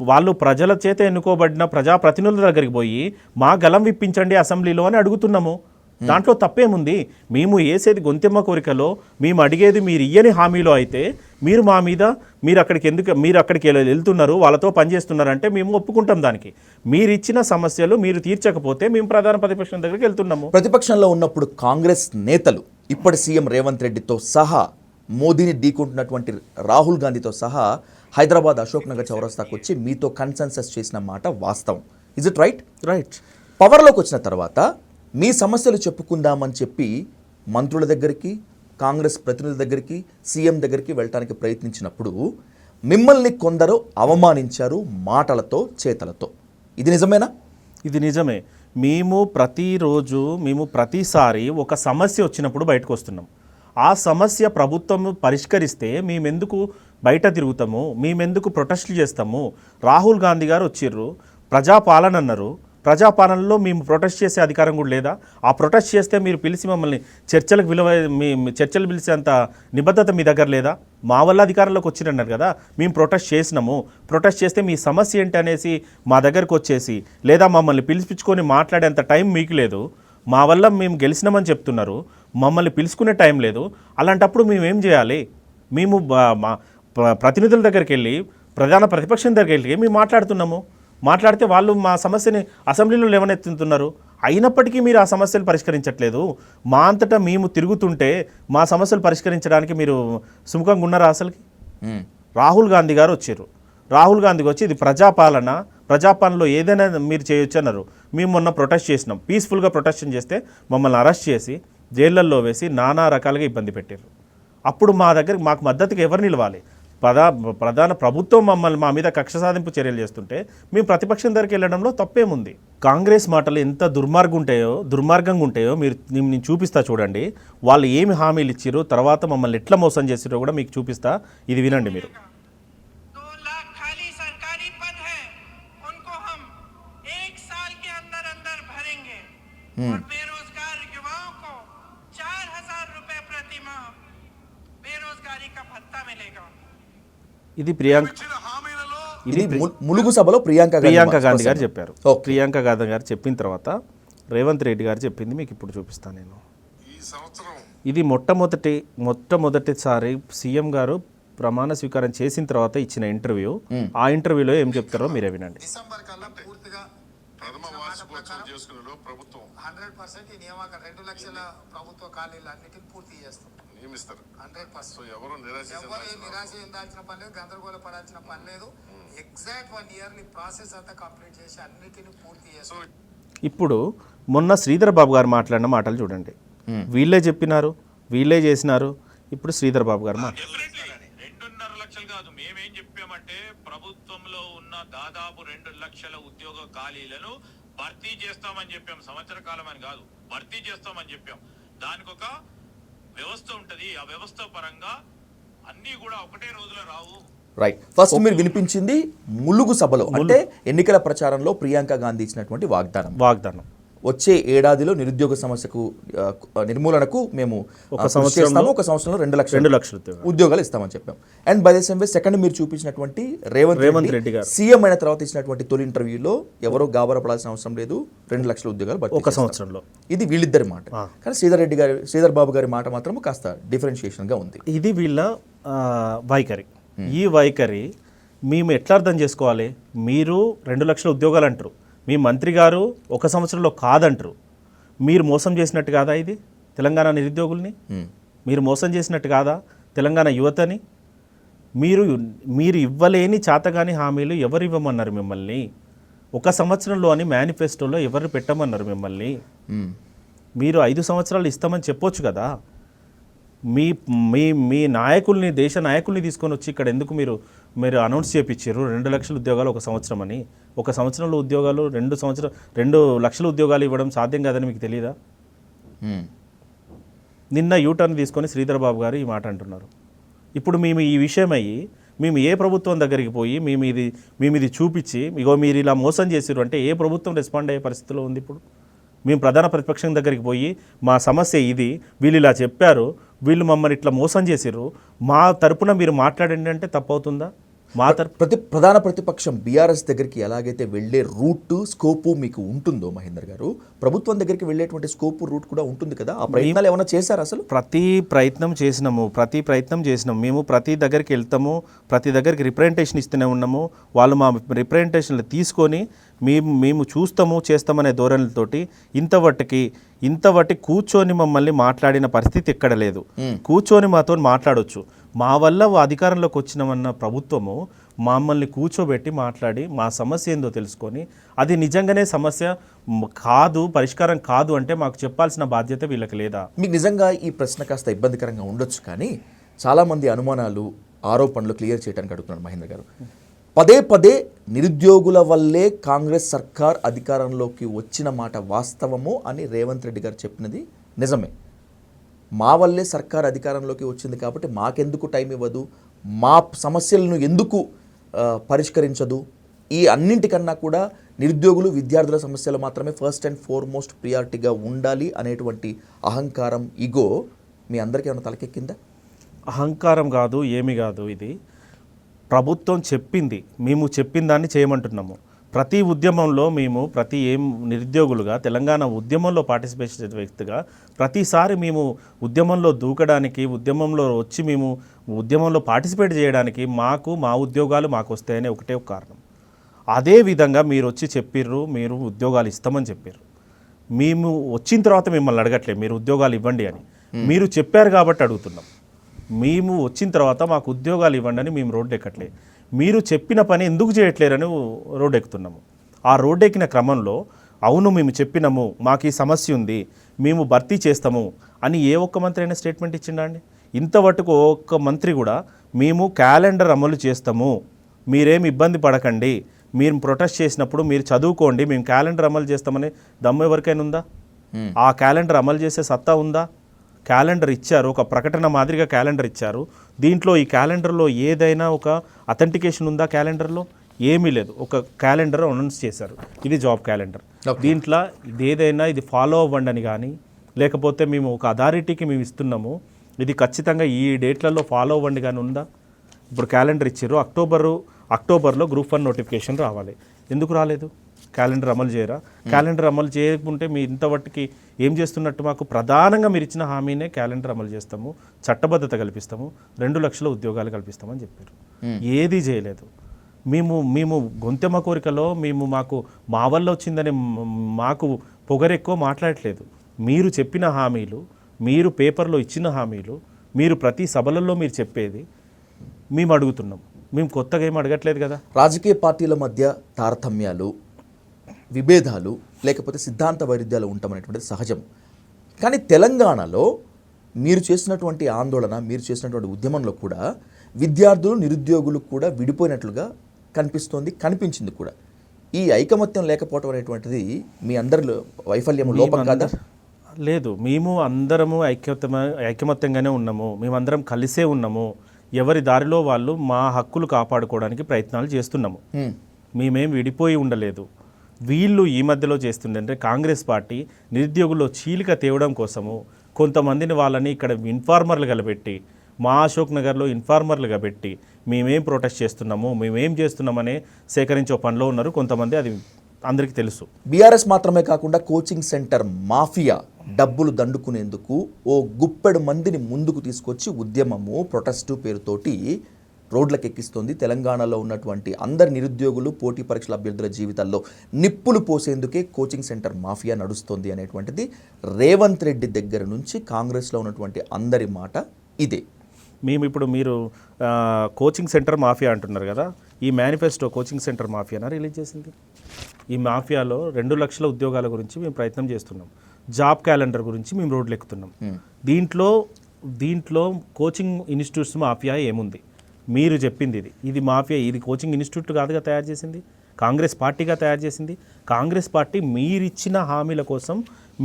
B: వాళ్ళు ప్రజల చేత ఎన్నుకోబడిన ప్రజాప్రతినిధుల దగ్గరికి పోయి మా గలం విప్పించండి అసెంబ్లీలో అని అడుగుతున్నాము. దాంట్లో తప్పేముంది? మేము వేసేది గొంతెమ్మ కోరికలో, మేము అడిగేది మీరు ఇయ్యని హామీలో అయితే మీరు మా మీద మీరు అక్కడికి వెళ్తున్నారు, వాళ్ళతో పనిచేస్తున్నారంటే మేము ఒప్పుకుంటాం. దానికి మీరు ఇచ్చిన సమస్యలు మీరు తీర్చకపోతే మేము ప్రధాన ప్రతిపక్షం దగ్గరికి వెళ్తున్నాము.
A: ప్రతిపక్షంలో ఉన్నప్పుడు కాంగ్రెస్ నేతలు ఇప్పటి సీఎం రేవంత్ రెడ్డితో సహా మోదీని ఢీకుంటున్నటువంటి రాహుల్ గాంధీతో సహా హైదరాబాద్ అశోక్ నగర్ చౌరస్తాకు వచ్చి మీతో కన్సెన్సస్ చేసిన మాట వాస్తవం. Is it right?
B: రైట్.
A: పవర్లోకి వచ్చిన తర్వాత మీ సమస్యలు చెప్పుకుందామని చెప్పి మంత్రుల దగ్గరికి, కాంగ్రెస్ ప్రతినిధుల దగ్గరికి, సీఎం దగ్గరికి వెళ్ళటానికి ప్రయత్నించినప్పుడు మిమ్మల్ని కొందరు అవమానించారు మాటలతో, చేతలతో. ఇది నిజమేనా?
B: ఇది నిజమే. మేము ప్రతిసారి ఒక సమస్య వచ్చినప్పుడు బయటకు వస్తున్నాం. ఆ సమస్య ప్రభుత్వం పరిష్కరిస్తే మేమెందుకు బయట తిరుగుతాము, మేమెందుకు ప్రొటెస్ట్లు చేస్తాము? రాహుల్ గాంధీ గారు వచ్చిర్రు, ప్రజాపాలన అన్నారు. ప్రజాపాలనలో మేము ప్రొటెస్ట్ చేసే అధికారం కూడా లేదా? ఆ ప్రొటెస్ట్ చేస్తే మీరు పిలిచి మమ్మల్ని చర్చలు పిలిచేంత నిబద్ధత మీ దగ్గర లేదా? మా వల్ల అధికారంలోకి వచ్చిరన్నారు కదా, మేము ప్రొటెస్ట్ చేసినాము. ప్రొటెస్ట్ చేస్తే మీ సమస్య ఏంటి అనేసి మా దగ్గరకు వచ్చేసి, లేదా మమ్మల్ని పిలిపించుకొని మాట్లాడేంత టైం మీకు లేదు. మా వల్ల మేము గెలిచినామని చెప్తున్నారు, మమ్మల్ని పిలుచుకునే టైం లేదు. అలాంటప్పుడు మేము ఏం చేయాలి? మేము మా ప్రతినిధుల దగ్గరికి వెళ్ళి, ప్రధాన ప్రతిపక్షం దగ్గరికి వెళ్ళి మేము మాట్లాడితే వాళ్ళు మా సమస్యని అసెంబ్లీలో లేవనెత్తుతున్నారు. అయినప్పటికీ మీరు ఆ సమస్యలు పరిష్కరించట్లేదు. మా అంతటా మేము తిరుగుతుంటే మా సమస్యలు పరిష్కరించడానికి మీరు సుముఖంగా ఉన్నారా? అసలుకి రాహుల్ గాంధీ గారు వచ్చారు. రాహుల్ గాంధీకి వచ్చి ఇది ప్రజాపాలనలో ఏదైనా మీరు చేయొచ్చు అన్నారు. మేము మొన్న ప్రొటెస్ట్ చేసినాం, పీస్ఫుల్గా ప్రొటెస్ట్ చేస్తే మమ్మల్ని అరెస్ట్ చేసి జైళ్ళల్లో వేసి నానా రకాలుగా ఇబ్బంది పెట్టారు. అప్పుడు మాకు మద్దతుగా ఎవరు నిలవాలి? ప్రధాన ప్రభుత్వం మా మీద కక్ష సాధింపు చర్యలు చేస్తుంటే మేము ప్రతిపక్షం దగ్గరికి వెళ్ళడంలో తప్పేముంది? కాంగ్రెస్ మాటలు ఎంత దుర్మార్గంగా ఉంటాయో నేను చూపిస్తా చూడండి. వాళ్ళు ఏమి హామీలు ఇచ్చారో, తర్వాత మమ్మల్ని ఎట్లా మోసం చేసిరో కూడా మీకు చూపిస్తా. ఇది వినండి మీరు. ఇది
A: ములుగు సభలో ప్రియాంక
B: గాంధీ గారు చెప్పారు. ప్రియాంక గాంధీ గారు చెప్పిన తర్వాత రేవంత్ రెడ్డి గారు చెప్పింది మీకు ఇప్పుడు చూపిస్తాను నేను. ఇది మొట్టమొదటిసారి సీఎం గారు ప్రమాణ స్వీకారం చేసిన తర్వాత ఇచ్చిన ఇంటర్వ్యూ. ఆ ఇంటర్వ్యూలో ఏం చెప్తారో మీరే వినండి.
C: డిసెంబర్ కల్లా పూర్తిగా 100% ఈ నియామకం 2 లక్షల ప్రభుత్వ ఖాళీలు అన్నిటిని పూర్తి చేస్తాం, నియమిస్తారు 100%. ఎవరు నిరాశ చెందాల్సిన పని లేదు, గందరగోళ పడాల్సిన పని లేదు. ఎగ్జాక్ట్ 1 ఇయర్లీ ప్రాసెస్ అంతా కంప్లీట్ చేసి అన్నిటిని పూర్తి చేస్తాం.
B: ఇప్పుడు మొన్న శ్రీధర్ బాబు గారు మాట్లాడిన మాటలు చూడండి. వీళ్ళే చెప్పినారు, వీళ్ళే చేసినారు. ఇప్పుడు శ్రీధర్ బాబు గారు
E: 2.5 లక్షలు కాదు, మేమేం చెప్పామంటే ప్రభుత్వంలో ఉన్న దాదాపు 2 లక్షల ఉద్యోగ ఖాళీలను భర్తీ చేస్తామని చెప్పాం. సంవత్సర కాలం అని కాదు, భర్తీ చేస్తామని చెప్పాం. దానికి ఒక వ్యవస్థ ఉంటది. ఆ వ్యవస్థ పరంగా అన్ని కూడా ఒకటే రోజులో రావు.
A: రైట్. ఫస్ట్ మీరు వినిపించింది ములుగు సభలో, అంటే ఎన్నికల ప్రచారంలో ప్రియాంక గాంధీ ఇచ్చినటువంటి వాగ్దానం. వచ్చే ఏడాదిలో నిరుద్యోగ సమస్యకు నిర్మూలనకు మేము ఒక సంవత్సరంలో 2 లక్షల ఉద్యోగాలు ఇస్తామని చెప్పాం. And by the same way second మీరు చూపించినటువంటి రేవంత్ రెడ్డి గారు సీఎం అయిన తర్వాత ఇచ్చినటువంటి తొలి ఇంటర్వ్యూలో ఎవరో గాబరపడాల్సిన అవసరం లేదు, 2 లక్షల ఉద్యోగాలు ఒక సంవత్సరంలో. ఇది వీళ్ళిద్దరి మాట. కానీ శ్రీధర్ బాబు గారి మాట మాత్రం కాస్త డిఫరెన్షియేషన్ గా ఉంది.
B: ఇది వీళ్ళ వైఖరి. ఈ వైఖరి మేము ఎట్లా అర్థం చేసుకోవాలి? మీరు 2 లక్షల ఉద్యోగాలు అంటారు, మీ మంత్రి గారు 1 సంవత్సరంలో కాదంటారు. మీరు మోసం చేసినట్టు కాదా? ఇది తెలంగాణ నిరుద్యోగుల్ని మీరు మోసం చేసినట్టు కాదా? తెలంగాణ యువతని మీరు ఇవ్వలేని చాతగాని హామీలు ఎవరు ఇవ్వమన్నారు మిమ్మల్ని? 1 సంవత్సరంలో అని మేనిఫెస్టోలో ఎవరు పెట్టమన్నారు మిమ్మల్ని? మీరు 5 సంవత్సరాలు ఇస్తామని చెప్పొచ్చు కదా. మీ నాయకుల్ని, దేశ నాయకుల్ని తీసుకొని వచ్చి ఇక్కడ ఎందుకు మీరు అనౌన్స్ చేయించారు 2 లక్షల ఉద్యోగాలు 1 సంవత్సరం అని? 1 సంవత్సరంలో ఉద్యోగాలు 2 లక్షల ఉద్యోగాలు ఇవ్వడం సాధ్యం కాదని మీకు తెలియదా? నిన్న యూటర్న్ తీసుకొని శ్రీధర్ బాబు గారు ఈ మాట అంటున్నారు. ఇప్పుడు మేము ఈ విషయమై మేము ఏ ప్రభుత్వం దగ్గరికి పోయి మేము ఇది చూపించి ఇగో మీరు ఇలా మోసం చేసారు అంటే ఏ ప్రభుత్వం రెస్పాండ్ అయ్యే పరిస్థితిలో ఉంది? ఇప్పుడు మేము ప్రధాన ప్రతిపక్షం దగ్గరికి పోయి మా సమస్య ఇది, వీళ్ళు ఇలా చెప్పారు, వీళ్ళు మమ్మల్ని ఇట్లా మోసం చేసారు, మా తరపున మీరు మాట్లాడండి అంటే తప్పవుతుందా? మా
A: ప్రధాన ప్రతిపక్షం బీఆర్ఎస్ దగ్గరికి ఎలాగైతే వెళ్ళే రూట్ స్కోపు మీకు ఉంటుందో మహేందర్ గారు, ప్రభుత్వం దగ్గరికి వెళ్ళేటువంటి స్కోపు రూట్ కూడా ఉంటుంది కదా, ఆ ప్రయత్నాలు ఏమైనా చేశారు అసలు?
B: ప్రతి ప్రయత్నం చేసినాము. మేము ప్రతి దగ్గరికి వెళ్తాము, ప్రతి దగ్గరికి రిప్రజెంటేషన్ ఇస్తూనే ఉన్నాము. వాళ్ళు మా రిప్రజెంటేషన్లు తీసుకొని మేము చూస్తాము చేస్తామనే ధోరణితోటి ఇంతవట్టి కూర్చొని మమ్మల్ని మాట్లాడిన పరిస్థితి ఎక్కడ లేదు. కూర్చొని మాతో మాట్లాడొచ్చు. మా వల్ల అధికారంలోకి వచ్చినామన్న ప్రభుత్వము మమ్మల్ని కూర్చోబెట్టి మాట్లాడి మా సమస్య ఏందో తెలుసుకొని అది నిజంగానే సమస్య కాదు, పరిష్కారం కాదు అంటే మాకు చెప్పాల్సిన బాధ్యత వీళ్ళకి లేదా?
A: మీకు నిజంగా ఈ ప్రశ్న కాస్త ఇబ్బందికరంగా ఉండొచ్చు, కానీ చాలామంది అనుమానాలు, ఆరోపణలు క్లియర్ చేయడానికి అడుగుతున్నాను మహేందర్ గారు. పదే నిరుద్యోగుల వల్లే కాంగ్రెస్ సర్కార్ అధికారంలోకి వచ్చిన మాట వాస్తవము అని రేవంత్ రెడ్డి గారు చెప్పినది నిజమే. మా వల్లే సర్కార్ అధికారంలోకి వచ్చింది కాబట్టి మాకెందుకు టైం ఇవ్వదు, మా సమస్యలను ఎందుకు పరిష్కరించదు, ఈ అన్నింటికన్నా కూడా నిరుద్యోగులు విద్యార్థుల సమస్యలు మాత్రమే ఫస్ట్ అండ్ ఫార్మోస్ట్ ప్రియారిటీగా ఉండాలి అనేటువంటి అహంకారం, ఇగో మీ అందరికీ ఏమైనా తలకెక్కిందా?
B: అహంకారం కాదు, ఏమి కాదు. ఇది ప్రభుత్వం చెప్పింది, మేము చెప్పిన దాన్ని చేయమంటున్నాము. ప్రతి ఉద్యమంలో మేము నిరుద్యోగులుగా తెలంగాణ ఉద్యమంలో పార్టిసిపేట్ చేసే వ్యక్తిగా ప్రతిసారి మేము ఉద్యమంలో దూకడానికి, ఉద్యమంలో వచ్చి మేము ఉద్యమంలో పార్టిసిపేట్ చేయడానికి మా ఉద్యోగాలు మాకు వస్తాయనే ఒకటే ఒక కారణం. అదేవిధంగా మీరు వచ్చి చెప్పిర్రు, మీరు ఉద్యోగాలు ఇస్తామని చెప్పారు. మేము వచ్చిన తర్వాత మిమ్మల్ని అడగట్లేదు మీరు ఉద్యోగాలు ఇవ్వండి అని, మీరు చెప్పారు కాబట్టి అడుగుతున్నాం. మేము వచ్చిన తర్వాత మాకు ఉద్యోగాలు ఇవ్వండి అని మేము రోడ్డు ఎక్కట్లేదు. మీరు చెప్పిన పని ఎందుకు చేయట్లేరని రోడ్డు ఎక్కుతున్నాము. ఆ రోడ్డు ఎక్కిన క్రమంలో అవును మేము చెప్పినాము, మాకు ఈ సమస్య ఉంది, మేము భర్తీ చేస్తాము అని ఏ ఒక్క మంత్రి అయినా స్టేట్మెంట్ ఇచ్చిండా అండి? ఇంతవరకు ఒక్క మంత్రి కూడా మేము క్యాలెండర్ అమలు చేస్తాము, మీరేమి ఇబ్బంది పడకండి, మీరు ప్రొటెస్ట్ చేసినప్పుడు మీరు చదువుకోండి, మేము క్యాలెండర్ అమలు చేస్తామని దమ్ము ఎవరికైనా ఉందా? ఆ క్యాలెండర్ అమలు చేసే సత్తా ఉందా? క్యాలెండర్ ఇచ్చారు, ఒక ప్రకటన మాదిరిగా క్యాలెండర్ ఇచ్చారు. దీంట్లో ఈ క్యాలెండర్లో ఏదైనా ఒక అథెంటికేషన్ ఉందా? క్యాలెండర్లో ఏమీ లేదు. ఒక క్యాలెండర్ అనౌన్స్ చేశారు, ఇది జాబ్ క్యాలెండర్. దీంట్లో ఏదైనా ఇది ఫాలో అవ్వండి అని కానీ, లేకపోతే మేము ఒక అథారిటీకి మేము ఇస్తున్నాము, ఇది ఖచ్చితంగా ఈ డేట్లలో ఫాలో అవ్వండి కానీ ఉందా? ఇప్పుడు క్యాలెండర్ ఇచ్చారు, అక్టోబర్లో గ్రూప్ 1 నోటిఫికేషన్ రావాలి, ఎందుకు రాలేదు? క్యాలెండర్ అమలు చేయరా? క్యాలెండర్ అమలు చేయకుంటే మీ ఇంతవరకు ఏం చేస్తున్నట్టు? మాకు ప్రధానంగా మీరు ఇచ్చిన హామీనే క్యాలెండర్ అమలు చేస్తాము, చట్టబద్ధత కల్పిస్తాము, 2 లక్షల ఉద్యోగాలు కల్పిస్తామని చెప్పారు. ఏది చేయలేదు. మేము గొంతెమ్మ కోరికలో మా వల్ల వచ్చిందని మాకు పొగరెక్కువ మాట్లాడట్లేదు. మీరు చెప్పిన హామీలు, మీరు పేపర్లో ఇచ్చిన హామీలు, మీరు ప్రతి సభలలో మీరు చెప్పేది మేము అడుగుతున్నాం. మేము కొత్తగా ఏం అడగట్లేదు కదా.
A: రాజకీయ పార్టీల మధ్య తారతమ్యాలు, విభేదాలు, లేకపోతే సిద్ధాంత వైరుధ్యాలు ఉండటం సహజం. కానీ తెలంగాణలో మీరు చేసినటువంటి ఆందోళన, మీరు చేసినటువంటి ఉద్యమంలో కూడా విద్యార్థులు, నిరుద్యోగులు కూడా విడిపోయినట్లుగా కనిపించింది కూడా. ఈ ఐకమత్యం లేకపోవడం అనేటువంటిది మీ అందరి వైఫల్యం, లోపం కాదా?
B: లేదు, మేము అందరము ఐకమత్యంగానే ఉన్నాము, మేమందరం కలిసే ఉన్నాము. ఎవరి దారిలో వాళ్ళు మా హక్కులు కాపాడుకోవడానికి ప్రయత్నాలు చేస్తున్నాము. మేమేం విడిపోయి ఉండలేదు. వీళ్ళు ఈ మధ్యలో చేస్తుండే కాంగ్రెస్ పార్టీ నిరుద్యోగుల్లో చీలిక తేవడం కోసము కొంతమందిని వాళ్ళని ఇక్కడ ఇన్ఫార్మర్లుగా పెట్టి, మా అశోక్ నగర్లో ఇన్ఫార్మర్లుగా పెట్టి మేమేం ప్రొటెస్ట్ చేస్తున్నాము, మేమేం చేస్తున్నామనే సేకరించే పనిలో ఉన్నారు కొంతమంది. అది అందరికీ తెలుసు.
A: బీఆర్ఎస్ మాత్రమే కాకుండా కోచింగ్ సెంటర్ మాఫియా డబ్బులు దండుకునేందుకు ఓ గుప్పెడు మందిని ముందుకు తీసుకొచ్చి ఉద్యమము, ప్రొటెస్టు పేరుతోటి రోడ్లకు ఎక్కిస్తోంది. తెలంగాణలో ఉన్నటువంటి అందరి నిరుద్యోగులు, పోటీ పరీక్షల అభ్యర్థుల జీవితాల్లో నిప్పులు పోసేందుకే కోచింగ్ సెంటర్ మాఫియా నడుస్తోంది అనేటువంటిది రేవంత్ రెడ్డి దగ్గర నుంచి కాంగ్రెస్లో ఉన్నటువంటి అందరి మాట ఇదే.
B: మీరు కోచింగ్ సెంటర్ మాఫియా అంటున్నారు కదా, ఈ మేనిఫెస్టో కోచింగ్ సెంటర్ మాఫియానా రిలీజ్ చేసింది. ఈ మాఫియాలో 2 లక్షల ఉద్యోగాల గురించి మేము ప్రయత్నం చేస్తున్నాం. జాబ్ క్యాలెండర్ గురించి మేము రోడ్లు ఎక్కుతున్నాం. దీంట్లో కోచింగ్ ఇన్స్టిట్యూట్స్ మాఫియా ఏముంది? మీరు చెప్పింది ఇది మాఫియా. ఇది కోచింగ్ ఇన్స్టిట్యూట్ కాదుగా తయారు చేసింది, కాంగ్రెస్ పార్టీగా తయారు చేసింది. కాంగ్రెస్ పార్టీ మీరిచ్చిన హామీల కోసం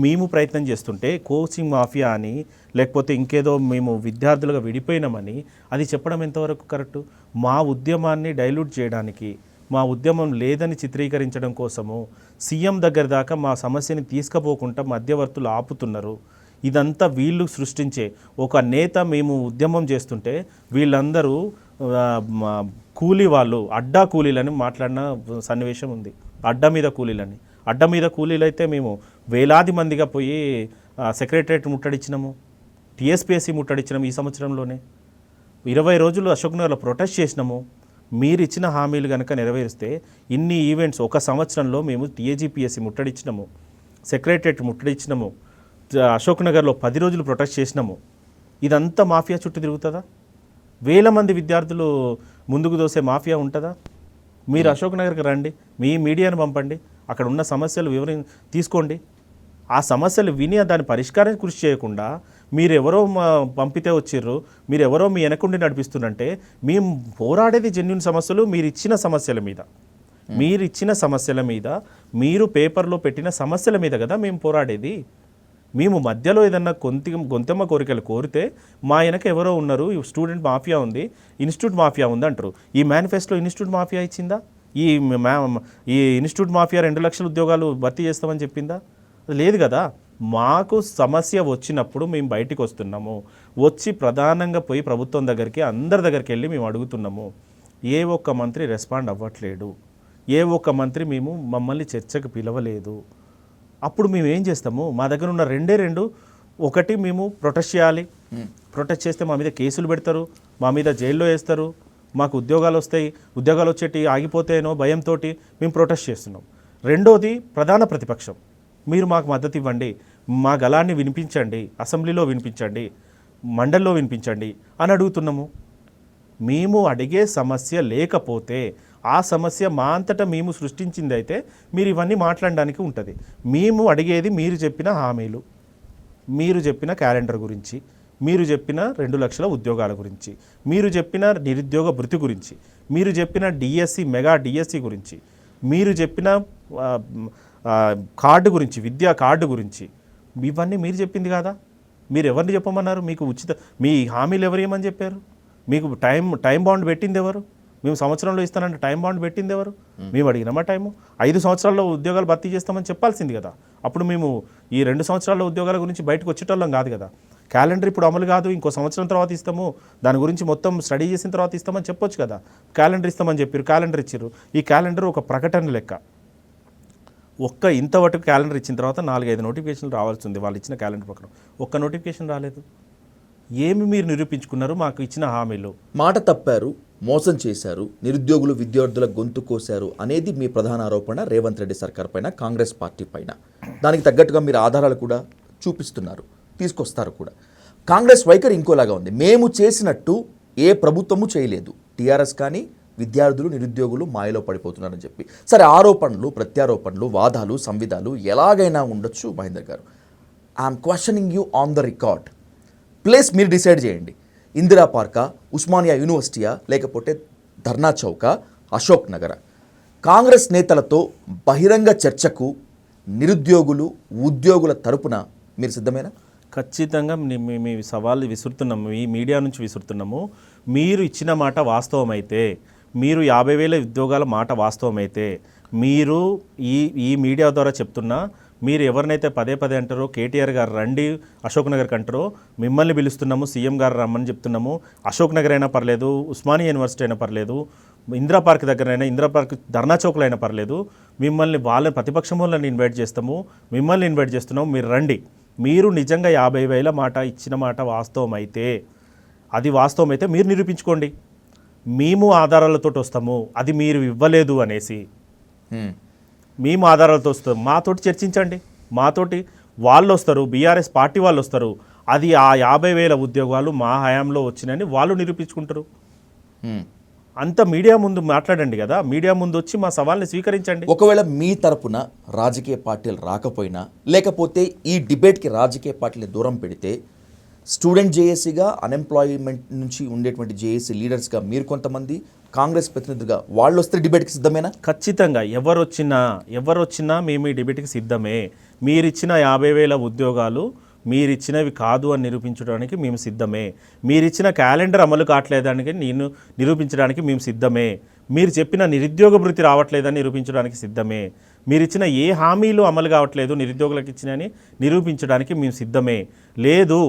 B: మేము ప్రయత్నం చేస్తుంటే కోచింగ్ మాఫియా అని, లేకపోతే ఇంకేదో మేము విద్యార్థులుగా విడిపోయినామని అది చెప్పడం ఎంతవరకు కరెక్టు? మా ఉద్యమాన్ని డైల్యూట్ చేయడానికి, మా ఉద్యమం లేదని చిత్రీకరించడం కోసము సీఎం దగ్గర దాకా మా సమస్యని తీసుకుపోకుండా మధ్యవర్తులు ఆపుతున్నారు. ఇదంతా వీళ్ళు సృష్టించే ఒక నేత. మేము ఉద్యమం చేస్తుంటే వీళ్ళందరూ కూలీ వాళ్ళు అడ్డా కూలీలని మాట్లాడిన సన్నివేశం ఉంది. అడ్డా మీద కూలీలని, అడ్డా మీద కూలీలు అయితే మేము వేలాది మందిగా పోయి సెక్రటరేట్ ముట్టడిచ్చినాము, టీఎస్పీఎస్సీ ముట్టడిచ్చినాము. ఈ సంవత్సరంలోనే 20 రోజులు అశోక్ నగర్లో ప్రొటెస్ట్ చేసినాము. మీరు ఇచ్చిన హామీలు కనుక నెరవేరిస్తే ఇన్ని ఈవెంట్స్ ఒక సంవత్సరంలో మేము టీఏజీపీఎస్సీ ముట్టడిచ్చినాము, సెక్రటరేట్ ముట్టడిచ్చినాము, అశోక్ నగర్లో 10 రోజులు ప్రొటెస్ట్ చేసినాము. ఇదంతా మాఫియా చుట్టూ తిరుగుతుందా? వేల మంది విద్యార్థులు ముందుకు దోసే మాఫియా ఉంటుందా? మీరు అశోక్ నగర్కి రండి, మీ మీడియాను పంపండి, అక్కడ ఉన్న సమస్యలు తీసుకోండి. ఆ సమస్యలు విని దాని పరిష్కారానికి కృషి చేయకుండా మీరెవరో పంపితే వచ్చిర్రు, మీరెవరో మీ వెనకుండి నడిపిస్తున్నంటే మేము పోరాడేది జెన్యూన్ సమస్యలు, మీరు ఇచ్చిన సమస్యల మీద మీరు పేపర్లో పెట్టిన సమస్యల మీద కదా మేము పోరాడేది. మేము మధ్యలో ఏదన్నా గొంతెమ్మ కోరికలు కోరితే మా వెనక ఎవరో ఉన్నారు, స్టూడెంట్ మాఫియా ఉంది, ఇన్స్టిట్యూట్ మాఫియా ఉంది అంటారు. ఈ మేనిఫెస్టోలో ఇన్స్టిట్యూట్ మాఫియా ఇచ్చిందా? ఈ ఇన్స్టిట్యూట్ మాఫియా 2 లక్షల ఉద్యోగాలు భర్తీ చేస్తామని చెప్పిందా? లేదు కదా. మాకు సమస్య వచ్చినప్పుడు మేము బయటికి వస్తున్నాము, వచ్చి ప్రధానంగా పోయి ప్రభుత్వం దగ్గరికి అందరి దగ్గరికి వెళ్ళి మేము అడుగుతున్నాము. ఏ ఒక్క మంత్రి రెస్పాండ్ అవ్వట్లేడు, ఏ ఒక్క మంత్రి మమ్మల్ని చర్చకు పిలవలేదు. అప్పుడు మేము ఏం చేస్తాము? మా దగ్గర ఉన్న రెండు, ఒకటి మేము ప్రొటెస్ట్ చేయాలి, ప్రొటెస్ట్ చేస్తే మా మీద కేసులు పెడతారు, మా మీద జైల్లో వేస్తారు, మాకు ఉద్యోగాలు వస్తాయి, ఉద్యోగాలు వచ్చేటి ఆగిపోతాయనో భయంతో మేము ప్రొటెస్ట్ చేస్తున్నాం. రెండోది ప్రధాన ప్రతిపక్షం, మీరు మాకు మద్దతు ఇవ్వండి, మా గళాన్ని వినిపించండి, అసెంబ్లీలో వినిపించండి, మండలిలో వినిపించండి అని అడుగుతున్నాము. మేము అడిగే సమస్య లేకపోతే ఆ సమస్య మా అంతటా మేము సృష్టించింది అయితే మీరు ఇవన్నీ మాట్లాడడానికి ఉంటుంది. మేము అడిగేది మీరు చెప్పిన హామీలు, మీరు చెప్పిన క్యాలెండర్ గురించి, మీరు చెప్పిన 2 లక్షల ఉద్యోగాల గురించి, మీరు చెప్పిన నిరుద్యోగ భృతి గురించి, మీరు చెప్పిన డిఎస్సి మెగా డిఎస్సి గురించి, మీరు చెప్పిన కార్డు గురించి, విద్యా కార్డు గురించి, ఇవన్నీ మీరు చెప్పింది కాదా? మీరు ఎవరిని చెప్పమన్నారు? మీకు మీ హామీలు ఎవరు ఏమని చెప్పారు? మీకు టైం బాండ్ పెట్టింది ఎవరు? మేము సంవత్సరంలో ఇస్తానంటే టైం బాండ్ పెట్టింది ఎవరు? మేము అడిగినామా టైము? 5 సంవత్సరాల్లో ఉద్యోగాలు భర్తీ చేస్తామని చెప్పాల్సింది కదా. అప్పుడు మేము ఈ 2 సంవత్సరాల్లో ఉద్యోగాల గురించి బయటకు వచ్చేటోళ్ళం కాదు కదా. క్యాలెండర్ ఇప్పుడు అమలు కాదు, ఇంకో సంవత్సరం తర్వాత ఇస్తాము, దాని గురించి మొత్తం స్టడీ చేసిన తర్వాత ఇస్తామని చెప్పొచ్చు కదా. క్యాలెండర్ ఇస్తామని చెప్పారు, క్యాలెండర్ ఇచ్చారు. ఈ క్యాలెండర్ ఒక ప్రకటన లెక్క. ఇంతవరకు క్యాలెండర్ ఇచ్చిన తర్వాత 4-5 నోటిఫికేషన్లు రావాల్సి ఉంది. వాళ్ళు ఇచ్చిన క్యాలెండర్ ప్రకారం ఒక్క నోటిఫికేషన్ రాలేదు. ఏమి మీరు నిరూపించుకున్నారు? మాకు ఇచ్చిన హామీలు
A: మాట తప్పారు, మోసం చేశారు, నిరుద్యోగులు విద్యార్థుల గొంతు కోశారు అనేది మీ ప్రధాన ఆరోపణ రేవంత్ రెడ్డి సర్కార్ పైన, కాంగ్రెస్ పార్టీ పైన. దానికి తగ్గట్టుగా మీరు ఆధారాలు కూడా చూపిస్తున్నారు, తీసుకొస్తారు కూడా. కాంగ్రెస్ వైఖరి ఇంకోలాగా ఉంది. మేము చేసినట్టు ఏ ప్రభుత్వము చేయలేదు, టీఆర్ఎస్ కానీ విద్యార్థులు నిరుద్యోగులు మాయలో పడిపోతున్నారని చెప్పి. సరే, ఆరోపణలు ప్రత్యారోపణలు వాదాలు సంవిధాలు ఎలాగైనా ఉండొచ్చు మహేందర్ గారు. I'm questioning you on the record. Place మీరు డిసైడ్ చేయండి. ఇందిరా పార్కా, ఉస్మానియా యూనివర్సిటీయా, లేకపోతే ధర్నా చౌకా, అశోక్ నగర. కాంగ్రెస్ నేతలతో బహిరంగ చర్చకు నిరుద్యోగులు ఉద్యోగుల తరపున మీరు సిద్ధమేనా?
B: ఖచ్చితంగా మీ సవాళ్ళు విసురుతున్నాము, ఈ మీడియా నుంచి విసురుతున్నాము. మీరు ఇచ్చిన మాట వాస్తవమైతే, మీరు 50,000 ఉద్యోగాల మాట వాస్తవమైతే, మీరు ఈ మీడియా ద్వారా చెప్తున్నా, మీరు ఎవరినైతే పదే అంటారో, కేటీఆర్ గారు రండి అశోక్ నగర్కి అంటారో, మిమ్మల్ని పిలుస్తున్నాము, సీఎం గారు రమ్మని చెప్తున్నాము. అశోక్ నగర్ అయినా పర్లేదు, ఉస్మానియా యూనివర్సిటీ అయినా పర్లేదు, ఇందిరా పార్క్ దగ్గరైనా, ఇందిరా పార్క్ ధర్నా చౌక్లో అయినా పర్లేదు, మిమ్మల్ని ప్రతిపక్షం వాళ్ళని ఇన్వైట్ చేస్తాము, మిమ్మల్ని ఇన్వైట్ చేస్తున్నాము, మీరు రండి. మీరు నిజంగా 50,000 మాట ఇచ్చిన మాట వాస్తవమైతే, అది వాస్తవమైతే మీరు నిరూపించుకోండి. మేము ఆధారాలతో వస్తాము, అది మీరు ఇవ్వలేదు అనేసి మేము ఆధారాలతో వస్తాం. మాతోటి చర్చించండి, మాతోటి వాళ్ళు వస్తారు, బీఆర్ఎస్ పార్టీ వాళ్ళు వస్తారు, అది ఆ 50,000 ఉద్యోగాలు మా హయాంలో వచ్చినాయని వాళ్ళు నిరూపించుకుంటారు. అంత మీడియా ముందు మాట్లాడండి కదా, మీడియా ముందు వచ్చి మా సవాల్ని స్వీకరించండి.
A: ఒకవేళ మీ తరపున రాజకీయ పార్టీలు రాకపోయినా, లేకపోతే ఈ డిబేట్కి రాజకీయ పార్టీని దూరం పెడితే, స్టూడెంట్ జేఏసీగా, అన్ఎంప్లాయ్మెంట్ నుంచి ఉండేటువంటి జేఏసీ లీడర్స్గా మీరు కొంతమంది, కాంగ్రెస్ ప్రతినిధులుగా వాళ్ళు వస్తే డిబేట్కి సిద్ధమేనా?
B: ఖచ్చితంగా ఎవరొచ్చినా మేము ఈ డిబేట్కి సిద్ధమే. మీరిచ్చిన 50,000 ఉద్యోగాలు మీరిచ్చినవి కాదు అని నిరూపించడానికి మేము సిద్ధమే. మీరిచ్చిన క్యాలెండర్ అమలు కావట్లేదని నిరూపించడానికి మేము సిద్ధమే. మీరు చెప్పిన నిరుద్యోగ భృతి రావట్లేదని నిరూపించడానికి సిద్ధమే. మీరిచ్చిన ఏ హామీలు అమలు కావట్లేదు నిరుద్యోగులకు ఇచ్చినని నిరూపించడానికి మేము సిద్ధమే. లేదు,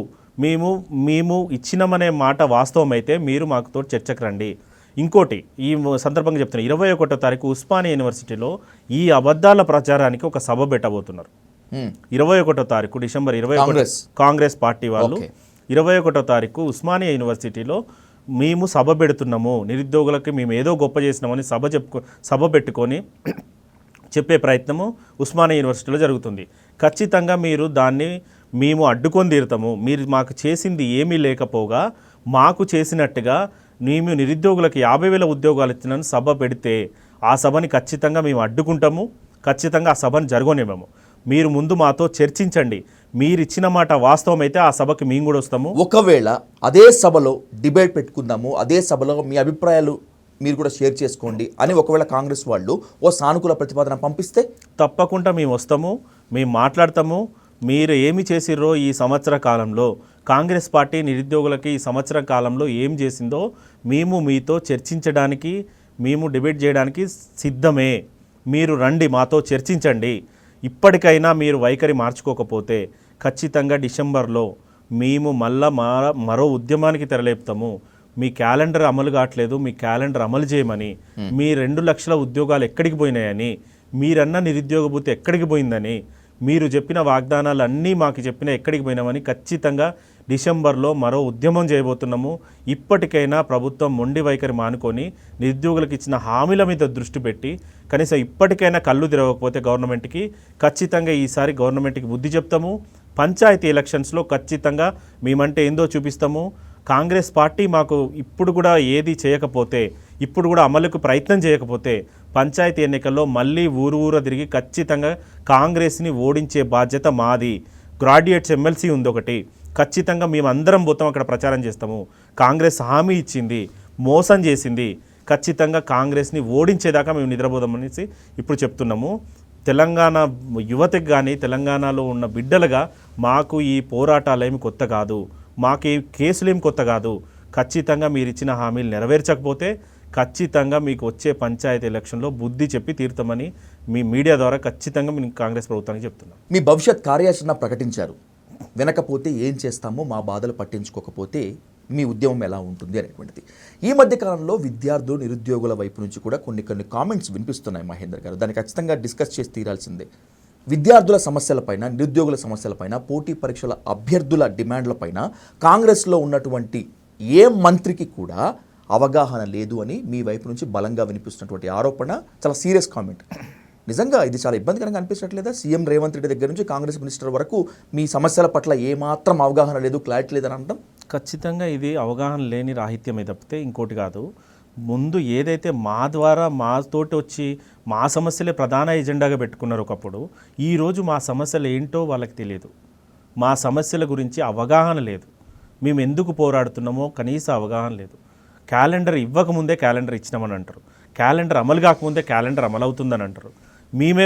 B: మేము ఇచ్చినమనే మాట వాస్తవమైతే మీరు మాకుతో చర్చకు రండి. ఇంకోటి ఈ సందర్భంగా చెప్తున్నా 21వ తారీఖు ఉస్మానియా యూనివర్సిటీలో ఈ అబద్ధాల ప్రచారానికి ఒక సభ పెట్టబోతున్నారు. 21వ తారీఖు డిసెంబర్ 21 కాంగ్రెస్ పార్టీ వాళ్ళు 21వ తారీఖు ఉస్మానియా యూనివర్సిటీలో మేము సభ పెడుతున్నాము, నిరుద్యోగులకి మేము ఏదో గొప్ప చేసినామని సభ పెట్టుకొని చెప్పే ప్రయత్నము ఉస్మానియా యూనివర్సిటీలో జరుగుతుంది. ఖచ్చితంగా మీరు దాన్ని మేము అడ్డుకొని తీరుతాము. మీరు మాకు చేసింది ఏమీ లేకపోగా మాకు చేసినట్టుగా మేము నిరుద్యోగులకు 50,000 ఉద్యోగాలు ఇచ్చినని సభ పెడితే ఆ సభని ఖచ్చితంగా మేము అడ్డుకుంటాము. ఖచ్చితంగా ఆ సభను జరగనివ్వము. మీరు ముందు మాతో చర్చించండి. మీరు ఇచ్చిన మాట వాస్తవం అయితే ఆ సభకి మేము కూడా వస్తాము.
A: ఒకవేళ అదే సభలో డిబేట్ పెట్టుకుందాము, అదే సభలో మీ అభిప్రాయాలు మీరు కూడా షేర్ చేసుకోండి అని ఒకవేళ కాంగ్రెస్ వాళ్ళు ఓ సానుకూల ప్రతిపాదన పంపిస్తే
B: తప్పకుండా మేము వస్తాము, మేము మాట్లాడతాము. మీరు ఏమి చేసిర్రో ఈ సంవత్సర కాలంలో, కాంగ్రెస్ పార్టీ నిరుద్యోగులకి ఈ సంవత్సర కాలంలో ఏం చేసిందో మేము మీతో చర్చించడానికి, మేము డిబేట్ చేయడానికి సిద్ధమే. మీరు రండి, మాతో చర్చించండి. ఇప్పటికైనా మీరు వైఖరి మార్చుకోకపోతే ఖచ్చితంగా డిసెంబర్లో మేము మరో ఉద్యమానికి తెరలేపుతాము. మీ క్యాలెండర్ అమలు కావట్లేదు, మీ క్యాలెండర్ అమలు చేయమని, మీ 2 లక్షల ఉద్యోగాలు ఎక్కడికి పోయినాయని, మీరన్న నిరుద్యోగ భృతి ఎక్కడికి పోయిందని, మీరు చెప్పిన వాగ్దానాలు అన్నీ మాకు చెప్పిన ఎక్కడికి పోయినామని ఖచ్చితంగా డిసెంబర్లో మరో ఉద్యమం చేయబోతున్నాము. ఇప్పటికైనా ప్రభుత్వం మొండి వైఖరి మానుకొని నిరుద్యోగులకు ఇచ్చిన హామీల మీద దృష్టి పెట్టి కనీసం ఇప్పటికైనా కళ్ళు తెరవకపోతే గవర్నమెంట్కి ఖచ్చితంగా ఈసారి గవర్నమెంట్కి బుద్ధి చెప్తాము. పంచాయతీ ఎలక్షన్స్లో ఖచ్చితంగా మేమంటే ఏందో చూపిస్తాము. కాంగ్రెస్ పార్టీ మాకు ఇప్పుడు కూడా ఏది చేయకపోతే, ఇప్పుడు కూడా అమలుకు ప్రయత్నం చేయకపోతే పంచాయతీ ఎన్నికల్లో మళ్ళీ ఊరు తిరిగి ఖచ్చితంగా కాంగ్రెస్ని ఓడించే బాధ్యత మాది. గ్రాడ్యుయేట్స్ ఎమ్మెల్సీ ఉంది ఒకటి, ఖచ్చితంగా మేమందరం పోతాం, అక్కడ ప్రచారం చేస్తాము. కాంగ్రెస్ హామీ ఇచ్చింది, మోసం చేసింది, ఖచ్చితంగా కాంగ్రెస్ని ఓడించేదాకా మేము నిద్రపోదామనేసి ఇప్పుడు చెప్తున్నాము. తెలంగాణ యువతకి కానీ తెలంగాణలో ఉన్న బిడ్డలుగా మాకు ఈ పోరాటాలేమి కొత్త కాదు, మాకు ఈ కేసులేం కొత్త కాదు. ఖచ్చితంగా మీరు ఇచ్చిన హామీలు నెరవేర్చకపోతే ఖచ్చితంగా మీకు వచ్చే పంచాయతీ ఎలక్షన్లో బుద్ధి చెప్పి తీరుతామని మీ మీడియా ద్వారా ఖచ్చితంగా మేము కాంగ్రెస్ ప్రభుత్వానికి చెప్తున్నాం.
A: మీ భవిష్యత్ కార్యాచరణ ప్రకటించారు, వినకపోతే ఏం చేస్తామో, మా బాధలు పట్టించుకోకపోతే మీ ఉద్యమం ఎలా ఉంటుంది అనేటువంటిది. ఈ మధ్య కాలంలో విద్యార్థులు నిరుద్యోగుల వైపు నుంచి కూడా కొన్ని కామెంట్స్ వినిపిస్తున్నాయి మహేందర్ గారు. దాన్ని ఖచ్చితంగా డిస్కస్ చేసి తీరాల్సిందే. విద్యార్థుల సమస్యలపైన, నిరుద్యోగుల సమస్యలపైన, పోటీ పరీక్షల అభ్యర్థుల డిమాండ్లపైన కాంగ్రెస్లో ఉన్నటువంటి ఏ మంత్రికి కూడా అవగాహన లేదు అని మీ వైపు నుంచి బలంగా వినిపిస్తున్నటువంటి ఆరోపణ చాలా సీరియస్ కామెంట్. నిజంగా ఇది చాలా ఇబ్బందికరంగా అనిపించట్లేదా? సీఎం రేవంత్ రెడ్డి దగ్గర నుంచి కాంగ్రెస్ మినిస్టర్ వరకు మీ సమస్యల పట్ల ఏమాత్రం అవగాహన లేదు, క్లారిటీ లేదని అనడం
B: ఖచ్చితంగా ఇది అవగాహన లేని రాహిత్యమే తప్పితే ఇంకోటి కాదు. ముందు ఏదైతే మా ద్వారా మాతోటి వచ్చి మా సమస్యలే ప్రధాన ఎజెండాగా పెట్టుకున్నారు ఒకప్పుడు, ఈరోజు మా సమస్యలు ఏంటో వాళ్ళకి తెలియదు. మా సమస్యల గురించి అవగాహన లేదు. మేము ఎందుకు పోరాడుతున్నామో కనీస అవగాహన లేదు. క్యాలెండర్ ఇవ్వకముందే క్యాలెండర్ ఇచ్చినామని అంటారు, క్యాలెండర్ అమలు కాకముందే క్యాలెండర్ అమలు అవుతుందని అంటారు. మేమే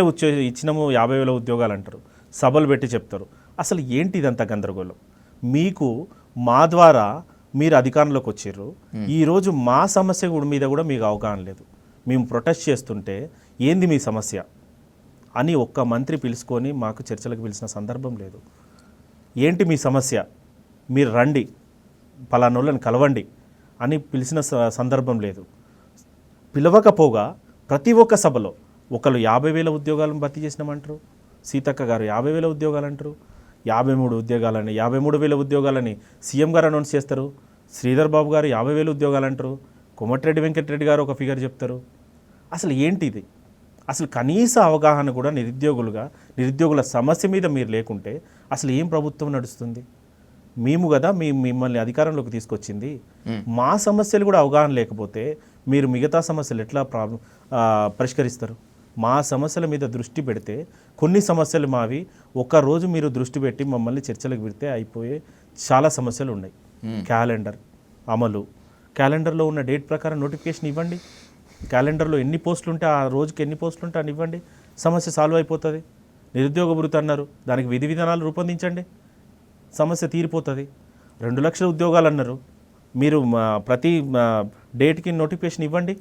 B: ఇచ్చినాము 50,000 ఉద్యోగాలు అంటారు, సభలు పెట్టి చెప్తారు. అసలు ఏంటి ఇదంతా గందరగోళం? మీకు మా ద్వారా మీరు అధికారంలోకి వచ్చారు, ఈరోజు మా సమస్య మీద కూడా మీకు అవగాహన లేదు. మేము ప్రొటెస్ట్ చేస్తుంటే ఏంది మీ సమస్య అని ఒక్క మంత్రి పిలుచుకొని మాకు చర్చలకు పిలిచిన సందర్భం లేదు. ఏంటి మీ సమస్య, మీరు రండి, పలానోళ్ళని కలవండి అని పిలిచిన సందర్భం లేదు. పిలవకపోగా ప్రతి ఒక్క సభలో ఒకళ్ళు 50,000 ఉద్యోగాలను భర్తీ చేసినామంటారు, సీతక్క గారు 50,000 ఉద్యోగాలు అంటారు, 53 ఉద్యోగాలని 53,000 ఉద్యోగాలని సీఎం గారు అనౌన్స్ చేస్తారు, శ్రీధర్ బాబు గారు 50,000 ఉద్యోగాలు అంటారు, కోమటిరెడ్డి వెంకటరెడ్డి గారు ఒక ఫిగర్ చెప్తారు. అసలు ఏంటి ఇది? అసలు కనీస అవగాహన కూడా నిరుద్యోగుల సమస్య మీద మీరు లేకుంటే అసలు ఏం ప్రభుత్వం నడుస్తుంది? మేము కదా మిమ్మల్ని అధికారంలోకి తీసుకొచ్చింది. మా సమస్యలు కూడా అవగాహన లేకపోతే మీరు మిగతా సమస్యలు ఎట్లా పరిష్కరిస్తారు? మా సమస్యల మీద దృష్టి పెడితే కొన్ని సమస్యలు మావి ఒక్కరోజు మీరు దృష్టి పెట్టి మమ్మల్ని చర్చలకు పెడితే అయిపోయే చాలా సమస్యలు ఉన్నాయి. క్యాలెండర్ అమలు, క్యాలెండర్లో ఉన్న డేట్ ప్రకారం నోటిఫికేషన్ ఇవ్వండి, క్యాలెండర్లో ఎన్ని పోస్టులు ఉంటే ఆ రోజుకి ఎన్ని పోస్టులు ఉంటే అని ఇవ్వండి, సమస్య సాల్వ్ అయిపోతుంది. నిరుద్యోగ భృతి అన్నారు, దానికి విధి విధానాలు రూపొందించండి, సమస్య తీరిపోతుంది. 2 లక్షల ఉద్యోగాలు అన్నారు, మీరు ప్రతి డేట్కి నోటిఫికేషన్ ఇవ్వండి,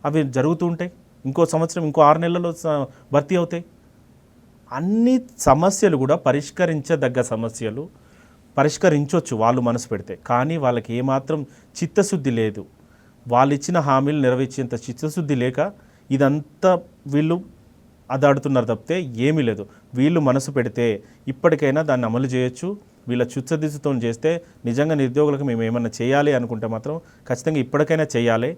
B: అవి జరుగుతూ ఉంటాయి. ఇంకో సంవత్సరం, ఇంకో 6 నెలల్లో భర్తీ అవుతాయి. అన్ని సమస్యలు కూడా పరిష్కరించదగ్గ సమస్యలు, పరిష్కరించవచ్చు వాళ్ళు మనసు పెడితే. కానీ వాళ్ళకి ఏమాత్రం చిత్తశుద్ధి లేదు. వాళ్ళు ఇచ్చిన హామీలు నెరవేర్చేంత చిత్తశుద్ధి లేక ఇదంతా వీళ్ళు అదాడుతున్నారు తప్పితే ఏమీ లేదు. వీళ్ళు మనసు పెడితే ఇప్పటికైనా దాన్ని అమలు చేయొచ్చు. వీళ్ళ చిత్తశుద్ధితో చేస్తే నిజంగా నిరుద్యోగులకు మేము ఏమన్నా చేయాలి అనుకుంటే మాత్రం ఖచ్చితంగా ఇప్పటికైనా చేయాలి.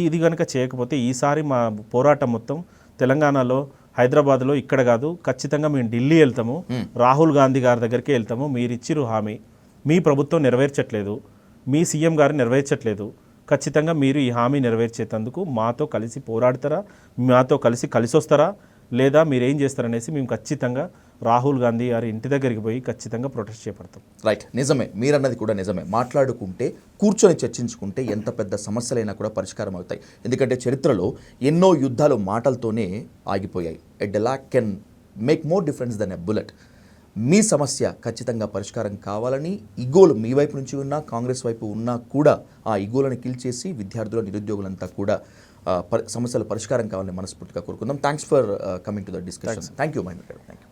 B: ఇది కనుక చేయకపోతే ఈసారి మా పోరాటం మొత్తం తెలంగాణలో, హైదరాబాద్లో ఇక్కడ కాదు, ఖచ్చితంగా మేము ఢిల్లీ వెళ్తాము, రాహుల్ గాంధీ గారి దగ్గరికి వెళ్తాము. మీరు ఇచ్చిరు హామీ మీ ప్రభుత్వం నెరవేర్చట్లేదు, మీ సీఎం గారు నెరవేర్చట్లేదు. ఖచ్చితంగా మీరు ఈ హామీ నెరవేర్చేందుకు మాతో కలిసి పోరాడతారా, మాతో కలిసి వస్తారా, లేదా మీరేం చేస్తారనేసి మేము ఖచ్చితంగా రాహుల్ గాంధీ గారి ఇంటి దగ్గరికి పోయి ఖచ్చితంగా ప్రొటెస్ట్ చేపడతాం.
A: రైట్, నిజమే, మీరన్నది కూడా నిజమే. మాట్లాడుకుంటే, కూర్చొని చర్చించుకుంటే ఎంత పెద్ద సమస్యలైనా కూడా పరిష్కారం అవుతాయి. ఎందుకంటే చరిత్రలో ఎన్నో యుద్ధాలు మాటలతోనే ఆగిపోయాయి. A dialogue can make more difference then a bullet. మీ సమస్య ఖచ్చితంగా పరిష్కారం కావాలని ఇగోలు మీ వైపు నుంచి ఉన్నా, కాంగ్రెస్ వైపు ఉన్నా కూడా ఆ ఇగోలను కిల్ చేసి విద్యార్థుల, నిరుద్యోగులంతా కూడా సమస్యల పరిష్కారం కావాలని మనస్ఫూర్తిగా కోరుకుందాం. Thanks for coming to the discussion. Thank you Mahendra గారు. Thank you.